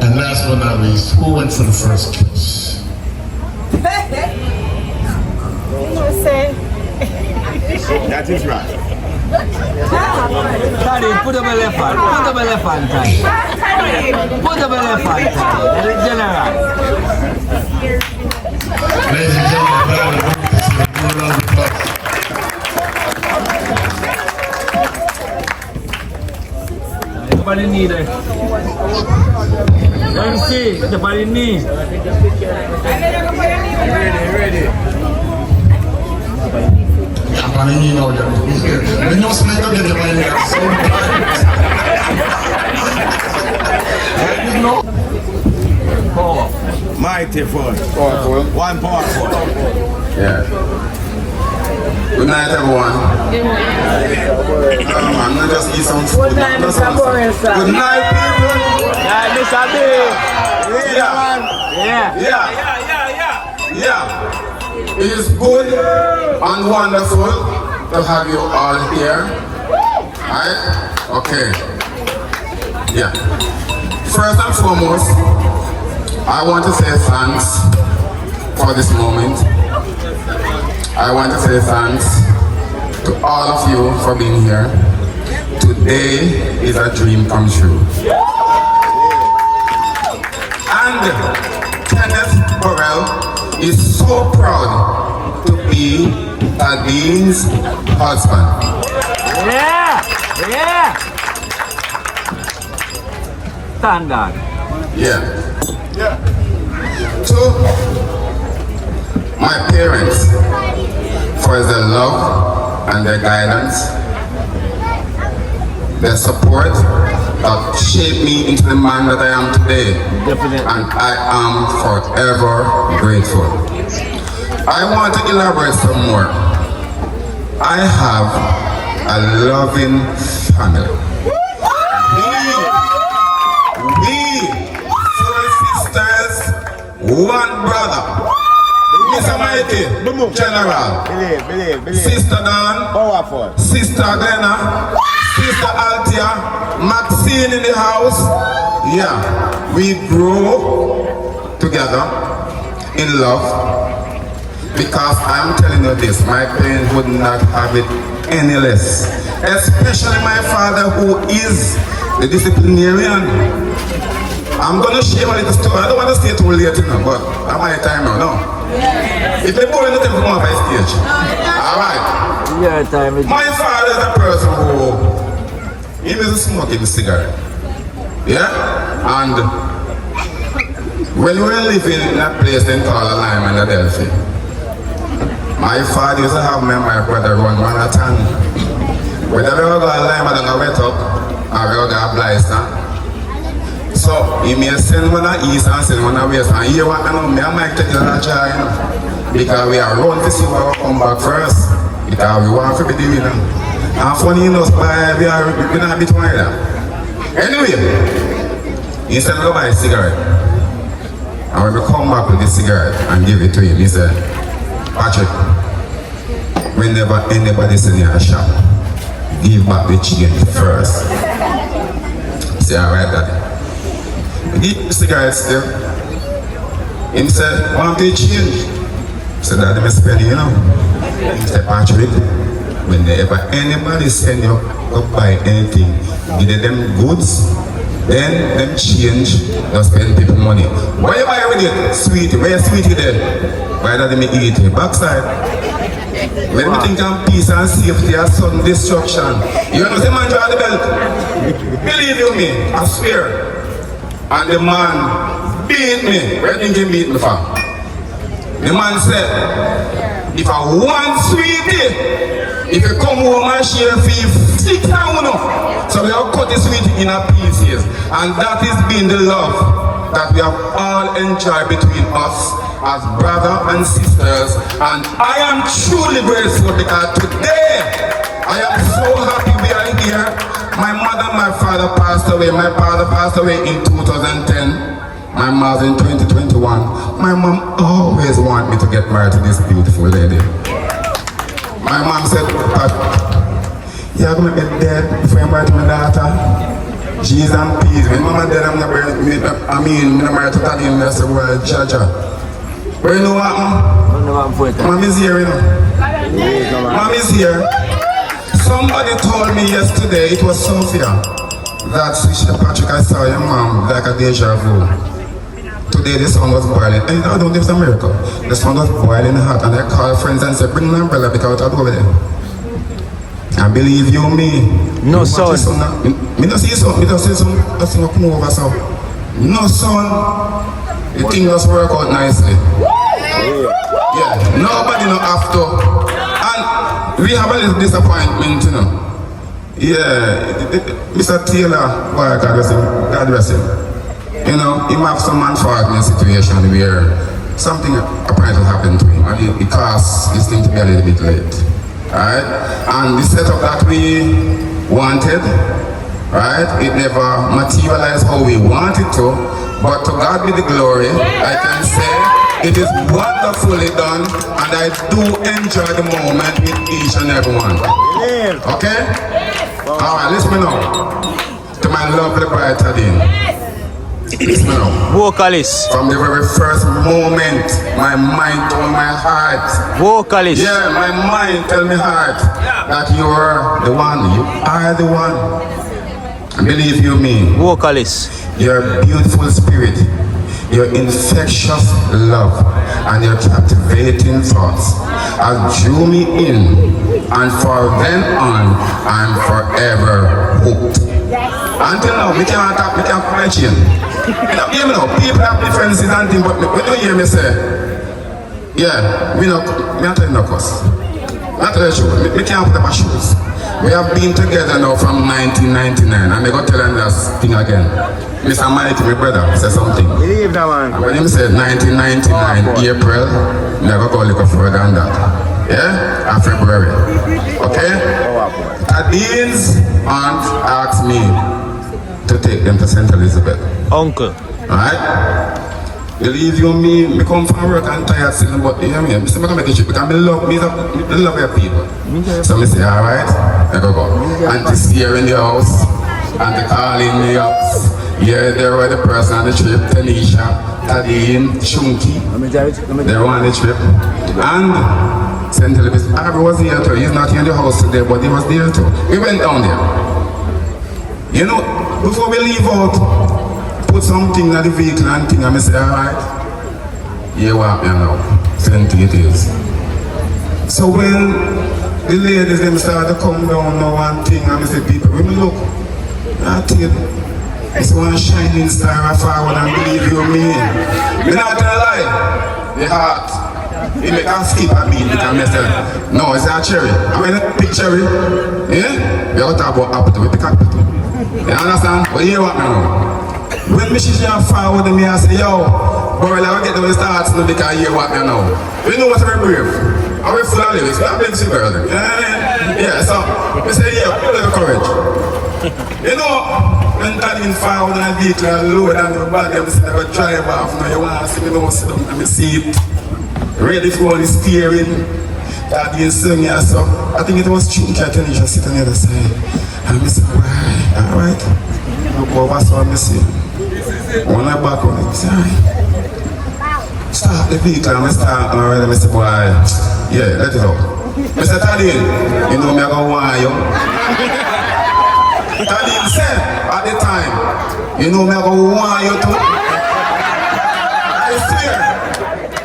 And last but not least, who went for the first kiss? That is right. Daddy, put up a left hand. Put up a left hand, Daddy. Put up a left hand, Daddy. General. Ladies and gentlemen, this is a good round of applause. Nobody need it. Let me see. Nobody need. Ready. I'm going to know them. We know some of them are so Mighty fun. powerful. One powerful. Yeah. Good night, everyone. I'm not just eat some food. Good night, Mr. Boris. Good night, people. Yeah, Mr. B. Yeah. It is good and wonderful to have you all here. Right? Okay. Yeah. First and foremost, I want to say thanks for this moment. I want to say thanks to all of you for being here. Today is a dream come true. And Kenneth Burrell is so proud to be Tadine's husband. Yeah. Standard. Yeah. To my parents for their love and their guidance, their support that shaped me into the man that I am today. Definitely. And I am forever grateful. I want to elaborate some more. I have a loving family. We 4 sisters, 1 brother. Mr. Mighty, General. Believe. Sister Dan, Powerful. Sister Glenna, Sister Altia, Maxine in the house. Yeah, we grew together in love because I'm telling you this, my parents would not have it any less. Especially my father, who is the disciplinarian. I'm gonna share a little story. I don't want to stay too late, but I'm my time now. No. If they boring, let them come on my stage. Alright. Yeah, time is. My father is a person who he is smoking cigarette. Yeah? And when we were living in a place they call a Lime and a Delphi, my father used to have me and my brother run marathon. Whether we go a Lime and a wet up, or we go a blister. So he may send one a east and send one a west. And here what I know, me and Mike take the try, you know. Because we are run to see what will come back first. Because we want to be doing it. And funny enough, we are a bit wider. Anyway, instead of go buy a cigarette, and when we come back with the cigarette and give it to him, he said, Patrick, whenever anybody is in your shop, give back the change first. He said, alright, daddy. He give the cigarette still. He said, want to change? He said, daddy, I spend you know. He said, Patrick, whenever anybody send you to buy anything, give them goods, then them change, you spend people money. Why you buy with it? Sweetie, where you sweetie then? Why don't they eat it? Backside. When we think of peace and safety and sudden destruction, you know the man draw the belt. Believe you me, I swear. And the man beat me. Where do you think he beat me for? The man said, if I want sweetie, if you come home and share fee, stick down, so we have cut the sweetie in a pieces. And that is being the love that we have all enjoyed between us as brothers and sisters. And I am truly grateful because today, I am so happy we are here. My mother and my father passed away. My father passed away in 2010. My mother in 2021. My mom always wanted me to get married to this beautiful lady. My mom said, you're going to get dead before you marry to my daughter. She's and peace. When mama dead, I'm not married to Taddy and I said, well, Jaja. But you know what? Mom is here, you know. Mom is here. Somebody told me yesterday, it was Sophia, that Sister Patrick, I saw your mom like a deja vu. Today the sun was boiling, and I don't think it's a miracle. The sun was boiling hot, and I called friends and said, bring an umbrella because I'll go over there. And believe you me, no sun. Me don't see sun, me don't see sun, nothing will come over so. No sun, the thing just work out nicely. Yeah, nobody no have to. And we have a little disappointment, you know. Yeah, Mr. Taylor, boy, God rest him. You know, he might have some unfortunate situation where something apparently happened to him and it caused this thing to be a little bit late. Right? And the setup that we wanted, right, it never materialized how we wanted to, but to God be the glory, I can say it is wonderfully done and I do enjoy the moment with each and every one. Okay? Alright, listen me now to my lovely bride Tadine. Vocalist. From the very first moment, my mind told my heart. Vocalist. Yeah, my mind told my heart that you are the one. You are the one. Believe you me. Vocalist. Your beautiful spirit, your infectious love, and your captivating thoughts have drew me in, and for then on, I'm forever hooked. Until now, we can't talk, we can't fight you. You know, people have differences and things, but when you hear me say, yeah, we not tell you no cuss. Not tell you, we can't put up our shoes. We have been together now from 1999, and I go tell them this thing again. Mr. Mighty, my brother, say something. Believe that man. And when him said 1999, April, never go look further than that. Yeah? And February. Okay? Tadine's aunt asked me to take them to St. Elizabeth. Uncle. Alright? Believe you me come from work and tired still, but you hear me? I say, I'm going to make a trip because I love your people. So I say, alright, I go. Auntie's here in the house, Auntie calling me up. Yeah, there were the person on the trip, Tanisha, Tadine, Chunky. They were on the trip. And St. Elizabeth, Harvey was here too. He's not here in the house today, but he was there too. We went down there. You know, before we leave out, put something in the vehicle and thing, and I say, alright, you want me now, 20 it is. So when the ladies them start to come down now and thing, and I say, people, when we look, I tell you, it's one shining star forward and believe you me. We're not gonna lie, the heart, it make us skip a beat because I say, no, it's a cherry. I mean, pick cherry, yeah? We all talk about apple, we pick apple. You understand? But you want me now? When me see you forward me, I say, yo, But when I get to the starts, no, because I hear what I know. We know what I'm brave. I'm full of lyrics. I'm big super early. Yeah, so we say, yeah, we have courage. You know, when Tadin found a vehicle lower than the bag, I'm saying, I drive off. Now you want to see me, don't sit down in my seat. Ready for the steering. Tadin sung here, so I think it was Chinka Tanisha sitting on the other side. And I said, why? Alright. Look over, so I see. When I back on it, I say, start the vehicle, I'm start already, I say, boy, yeah, let it out. Mr. Tadin, you know me, I go want you. Tadin said at the time, you know me, I go want you too.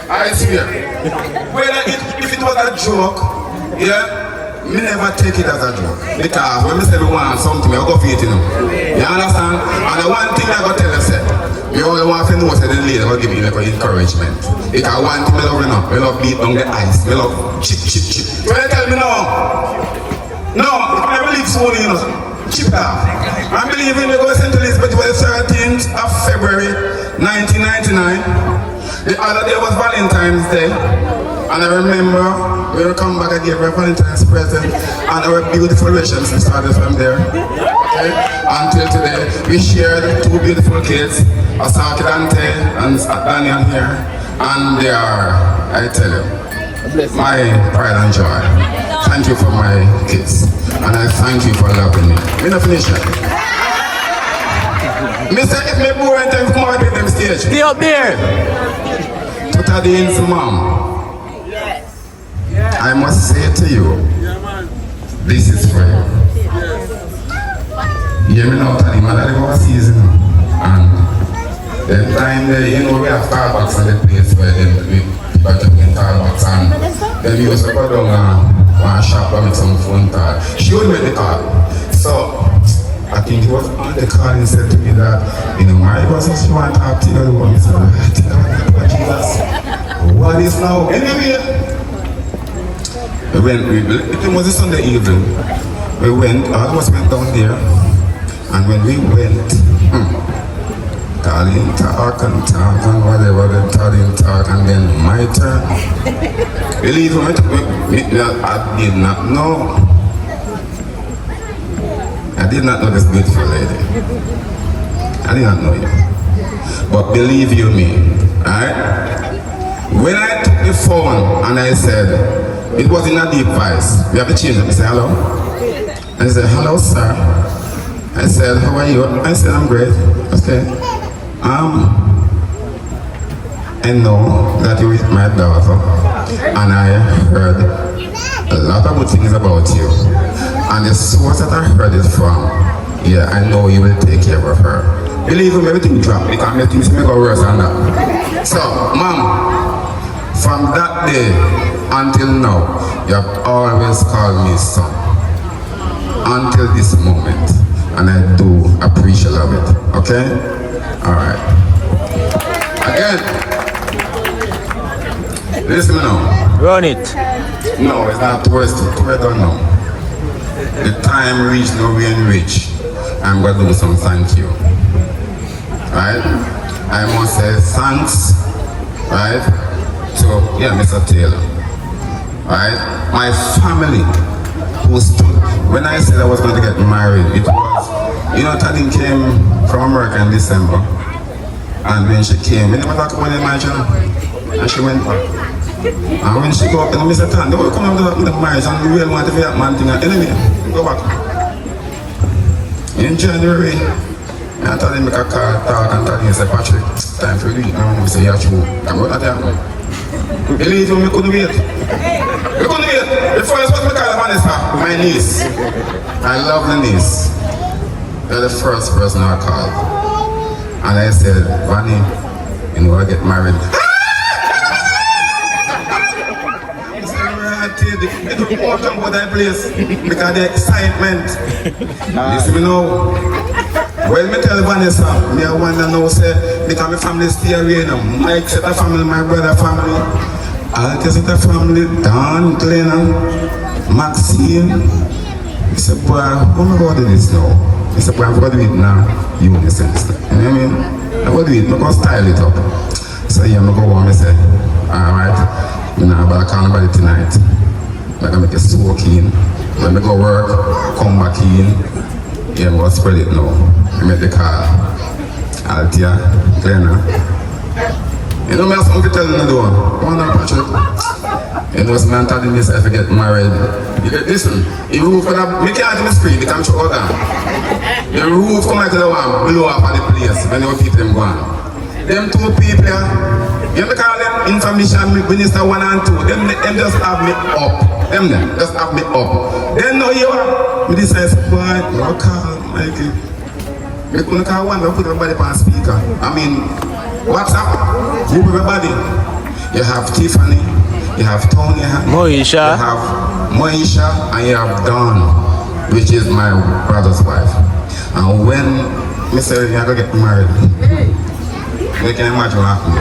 I swear. Whether if it was a joke, yeah, me never take it as a joke. Because when me say we want something, I go for it, you know. You understand? And the one thing I go tell you, say, you only want to know, say the lady will give you like encouragement. Because one thing I love, you know, we love beat on the ice, we love chip. When you tell me no, I believe so, you know, chip off. I believe in the go to St. Elizabeth was the 13th of February 1999. The other day was Valentine's Day, and I remember we will come back and give her a Valentine's present, and our beautiful relationship started from there. Okay? Until today, we shared 2 beautiful kids, Asaki Dante and Daniel here, and they are, I tell you, my pride and joy. Thank you for my kids, and I thank you for loving me. We not finish yet. Mr. If me boring time come out with them stage. Stay up there. To Tadin's mom. Yes. I must say to you, this is for you. You hear me now, Tadin, my daddy overseas, you know. And the time there, you know, we have Starbucks on the place where we people are taking Starbucks, and then we used to go down one shop and make some phone call. She would make the call. So I think it was on the call and said to me that, you know, my boss says she want to talk to you. I said, Jesus, what is now? Anyway, it was a Sunday evening. We went, all of us went down there, and when we went, Tadin talk and whatever, then Tadin talk, and then my turn. Believe me, I did not know. I did not know this beautiful lady. I did not know you. But believe you me, alright? When I took the phone and I said, it was in a deep voice. We have to change it. I said, hello? I said, hello, sir. I said, how are you? I said, I'm great. Okay. I know that you're with my daughter, and I heard a lot of good things about you. And the source that I heard it from, yeah, I know you will take care of her. Believe me, everything dropped because my things may go worse than that. So, Mom, from that day until now, you have always called me son. Until this moment. And I do appreciate of it. Okay? Alright. Again. Listen now. Run it. No, it's not towards I don't know. The time reached, no rain reach. I'm going to do some thank you. Right? I must say thanks, right, to, Mr. Taylor. Right? My family who stood, when I said I was going to get married, it was, Tadin came from America in December. And when she came, we never talk about the marriage, and she went back. And when she go up, and Mr. Tan, they will come up with the marriage, and we really want to be that man thing, and anyway, go back. In January, I told him make a call, talk, and tell him, say, Patrick, time for you to eat now. I say, yeah, true. I'm going to tell you. Believe me, we couldn't wait. We couldn't wait. The first person we call Vanessa, my niece. I love the niece. They're the first person I called. And I said, Vanny, I get married. It don't come out about that place because the excitement. You see me now? Well, me tell Vanessa, me I want to know, say, because my family stay away now. Mike set a family, my brother family. I'll set a family, Don, Glenn, Maxine. He said, boy, how am I going to do this now? He said, boy, I'm going to do it now. You understand? You know what I mean? I'm going to do it, I'm going to style it up. So yeah, I'm gonna go home, I say, alright, I'm not call nobody tonight. I'm gonna make it so keen. When I go work, come back in, yeah, I'm gonna spread it now. I make the call. Altia, Glenna. You know me have something to tell you to do. Come on, Patrick. You know, man telling this if I get married. Listen, the roof for that, me can't even scream, they can't choke down. The roof come out to the one, blow up at the place when you people them go on. Them two people, you know, call them information minister 1 and 2. Them just have me up. Them just have me up. Then no you are. Me decide, boy, you call Mikey. Me couldn't call one, I put everybody on speaker. I mean, WhatsApp, group everybody. You have Tiffany, you have Tony, Moisha. You have Moisha, and you have Dawn, which is my brother's wife. And when me say you're gonna get married, you can imagine what happened.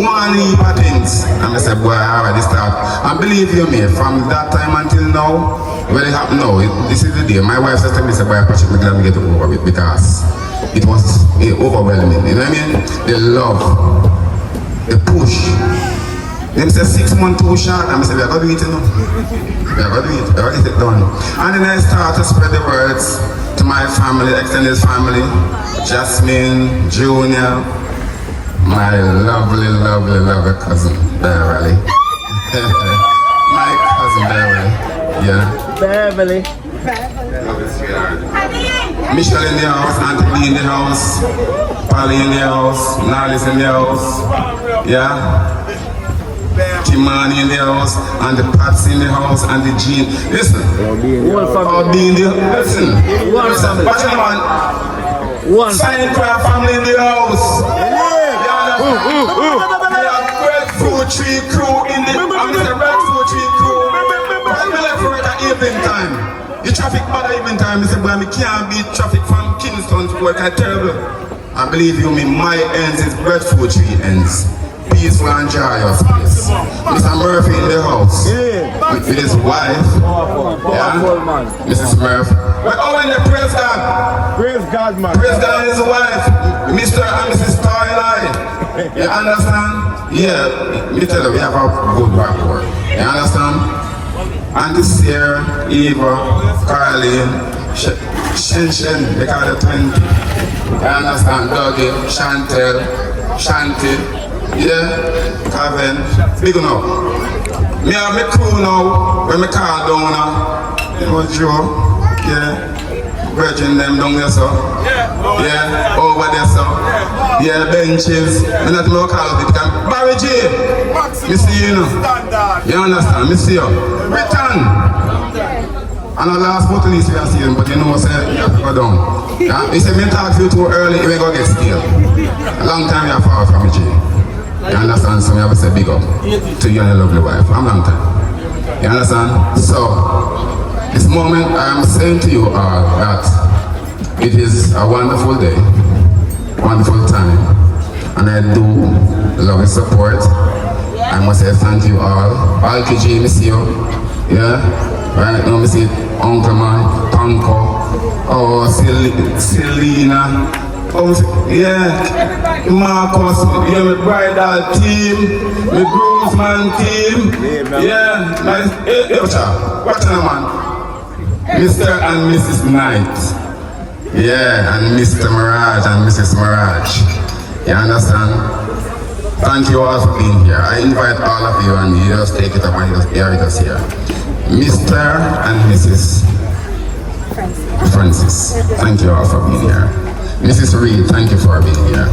One heap of things. And I said, boy, I already start. And believe you me, from that time until now, when it happened now, this is the day. My wife said to me, boy, Patrick, I'm glad we get over it because it was overwhelming. You know what I mean? The love, the push. Them say 6 months too short, and I said, we are going to do it, you know. We are going to do it, we are going to get it done. And then I start to spread the words to my family, extended family, Jasmine, Junior, my lovely, lovely, lovely cousin, Beverly. My cousin Beverly, yeah. Beverly. Michelle in the house, Auntie B in the house, Polly in the house, Narlis in the house, yeah. Timani in the house, and the Pats in the house, and the Jean. Listen, all be in the house. Listen, watch it, man. Silent Prayer family in the house. Breadfruit tree crew in the house. The breadfruit tree crew. I'm left for it at evening time. The traffic bad at evening time. I said, boy, I can't beat traffic from Kingston to work. It's terrible. I believe you me, my ends is breadfruit tree ends. Peaceful and joyous place. Mr. Murphy in the house with his wife, yeah, Mrs. Murphy. But in the praise God. Praise God, man. Praise God and his wife, Mr. and Mrs. Starlight. You understand? Yeah, me tell you, we have a good backward. You understand? Auntie Sarah, Eva, Carlene, Shen, they call it 20. You understand? Dougie, Chantel, Shanti. Yeah, Kevin, big enough. Me have my crew now, when me call down now. It was Joe, yeah. Virgin them down there, so. Yeah, over there, so. Yeah, benches. Me not more call it. Barry J, me see you know. You understand, me see you. Return. And the last but not least we are seeing, but you know what I you have to go down. Yeah? He said, me talk to you too early, you ain't gonna get stale. A long time you have far from me, J. You understand? So I have to say big up to you and your lovely wife. I'm long time. You understand? So, this moment I am saying to you all that it is a wonderful day, wonderful time, and I do love your support. I must say thank you all. All KG, miss you. Yeah? Right now, I see Uncle Man, Tonko, oh, Selena. Yeah, Marcus, yeah, my bridal team, my groomsman team, yeah, my, watch out, man, Mr. and Mrs. Knight, yeah, and Mr. Mirage and Mrs. Mirage, you understand? Thank you all for being here. I invite all of you and you just take it up and you just air it us here. Mr. and Mrs. Francis, thank you all for being here. Mrs. Reed, thank you for being here.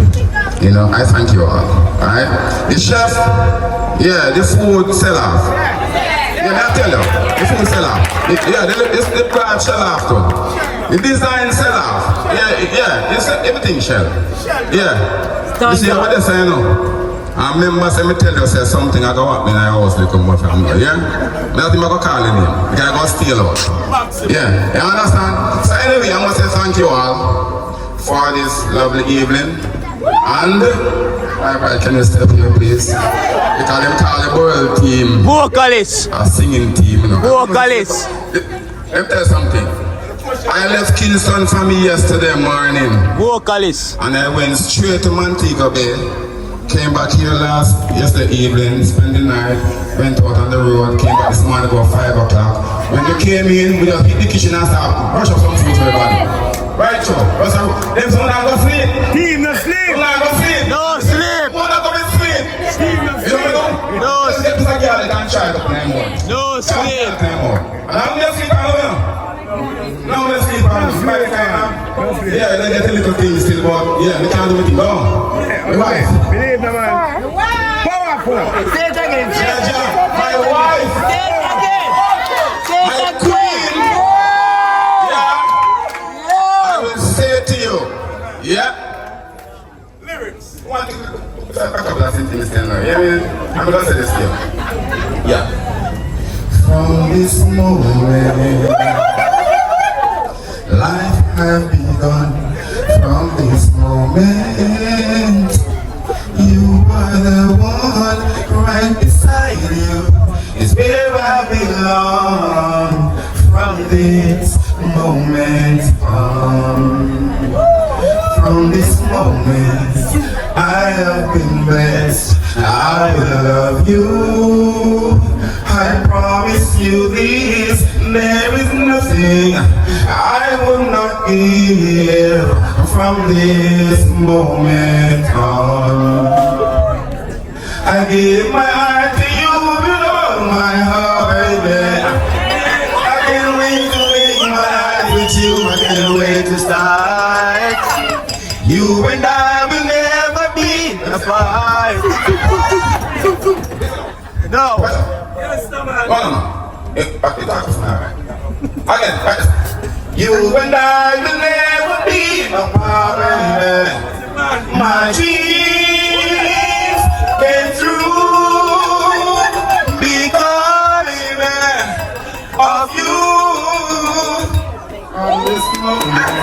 You know, I thank you all. Alright? The chef, yeah, the food sell off. Yeah, I tell you, the food sell off. Yeah, the brand sell off too. The design sell off. Yeah, everything sell. Yeah. You see what they say now? I remember say me tell you say something I go up in my house like come from there, yeah? Not even go call him. Because I go steal out. Yeah, you understand? So anyway, I must say thank you all for this lovely evening. And can you step here please? Because them call the world team vocalist. A singing team, you know. Vocalist. Let me tell you something. I left Kingston for me yesterday morning. Vocalist. And I went straight to Montego Bay. Came back here yesterday evening, spent the night, went out on the road, came back this morning about 5 o'clock. When you came in, we just hit the kitchen and start brush up some food for everybody. Right, so, them some not go sleep. Team no sleep. Some not go sleep. No sleep. One not go sleep. Team no You know what I mean? No sleep. Get this a girl, they can't try it up in more. No sleep. And I'm just sleep on over. Now let's sleep on the Friday time. Yeah, they get a little thing still, but yeah, they can't do it long. My wife. Believe me, man. Powerful. Say it again. My wife. Say it again. Say My it queen. again. Yeah. I will say it to you. Yeah. Lyrics. One thing. A couple of sentences now. Yeah, I'm going to say this to you. Yeah. From this moment, life has begun. From this moment, you are the one right beside you. Is where I belong. From this moment on, from this moment, I have been blessed. I will love you. I promise you this, there is nothing I will not give from this moment on. I give my heart to you with all my heart, baby. I can't wait to make my life with you, I can't wait to start. You and I will never be apart. No. Again, you and I will never be apart. My dreams came true because of you. On this moment,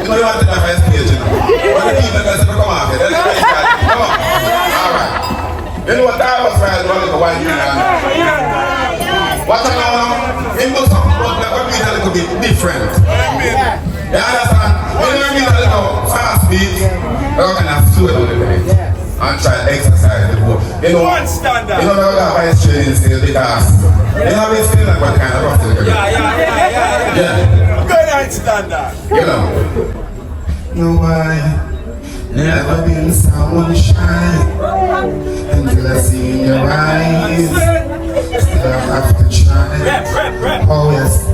you want to the first page, you know. But the people that come off it, that's very bad. Come on. Alright. You know what I was trying to do while you're what I know, it was something about that would be a little bit different. You understand? When you read a little fast beat, you're going to slow down a little bit and try to exercise the book. You know, One standard. You know, we have ice training still because you know, we still like what kind of rough it is. Yeah. Good night standard. You know. No, I never been someone shy until I see in your eyes. Still I have to try. Oh yes,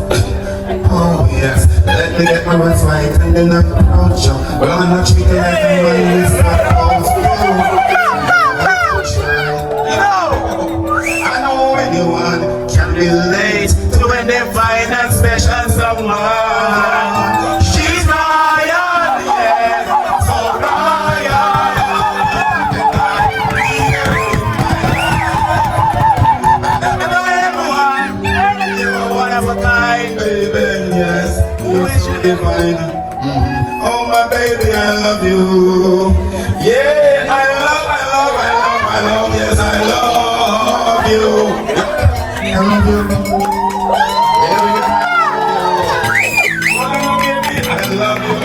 oh yes. Let me get my words right and then I approach you. But I'm not treated like a man who's supposed to. I know anyone can relate to when they find a special someone. Divine. Oh my baby, I love you. Yeah, I love, yes, I love you. I love you. I love you.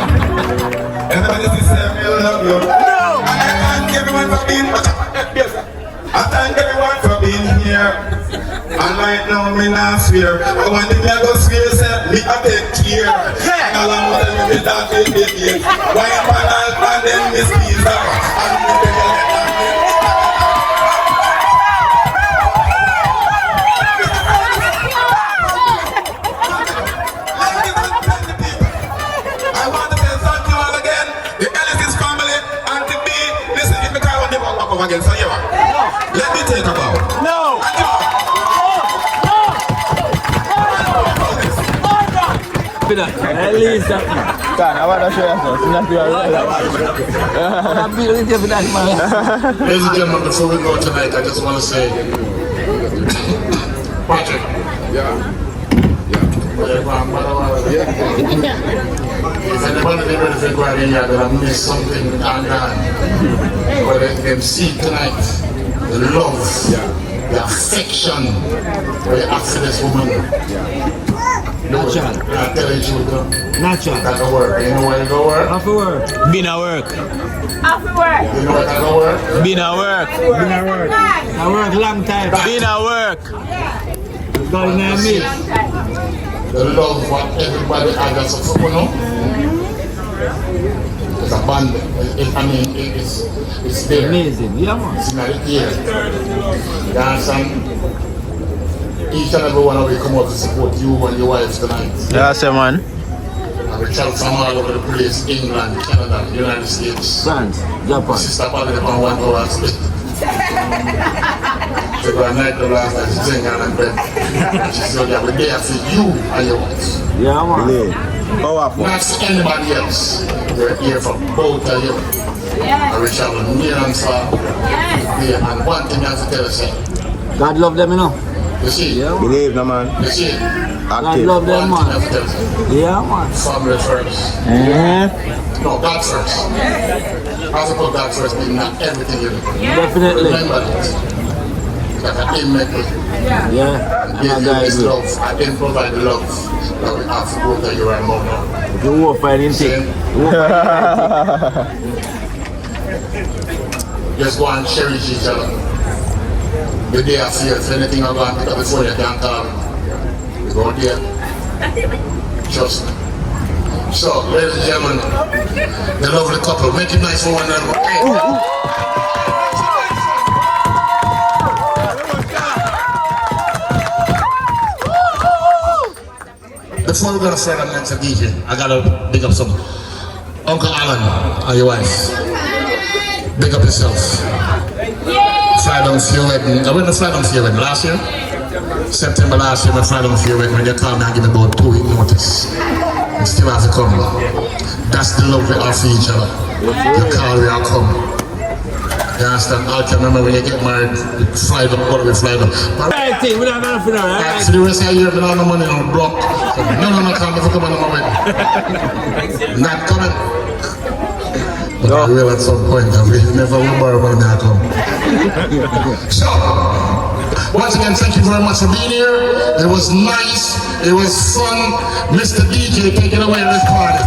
Everybody say I love you. No! I thank everyone for being I thank everyone for being here. And right now, me not swear. I want them to go swear, say, me a take care. And along with them, me talk to the why am I not and then me squeeze up? And me tell you I want to tell something all again. The Ellis family, Auntie B, listen, if me can't want them to walk up again, so you let me take a bow. No! At least that. I want to show you. Ladies and gentlemen, before we go tonight, I just want to say, Patrick. If anybody ready to go out here that I missed something undone, but they can see tonight. the love, the affection where you have for this woman. Natural. I'm telling you, Natural. that go work. You know where you go work? Off work. Been a work. After work. You know where that go work? Been a work. Been a work. I work long time. Been a work. God in me. The love what everybody has as a couple, no? It's a band. It's there. Amazing. Yeah, man. It's not here. You understand? Each and every one of you come out to support you and your wives tonight. Yeah, sir, man. And we travel from all over the place, England, Canada, United States. France, Japan. Sister Polly on 1 hour. She got a night the last night, she's singing and bed. She said, yeah, we're there for you and your wives. Yeah, man. Powerful. Not for anybody else. We're here for both of you. And we travel near and far. Yeah, and one thing I have to tell you, sir. God love them, you know. You see? Yeah, man. Believe no man. You see? God love them, One thing I man. have to tell you, sir. Yeah, man. Family first. No, God first. As about God first, means not everything you do. Definitely. Remember that. That I didn't make it. Yeah. Give And you I this agree. love. I didn't provide the love that we have for both of you right now. You won't find anything. Just go and cherish each other. The day I fear, if anything I go and pick up the phone, you can't call me. You go there. Trust me. So, ladies and gentlemen, the lovely couple, make it nice for one another. Hey. Before we go to further next DJ, I gotta big up some Uncle Alan and your wife. Big up yourself. Fly down for your wedding. I went to fly down for your wedding last year. September last year, I fly down for your wedding. When you called me and give me about 2 weeks notice. You still have to come. That's the love we have for each other. You call, we all come. You understand? I can remember when you get married, we fly up, what do we fly up? Right thing, we don't have enough, right? For the rest of the year, we don't have no money, no broke. No, come if you come on my wedding. Not coming. But I will at some point, I will never remember when I come. So, once again, thank you very much for being here. It was nice, it was fun. Mr. DJ, take it away, let's party.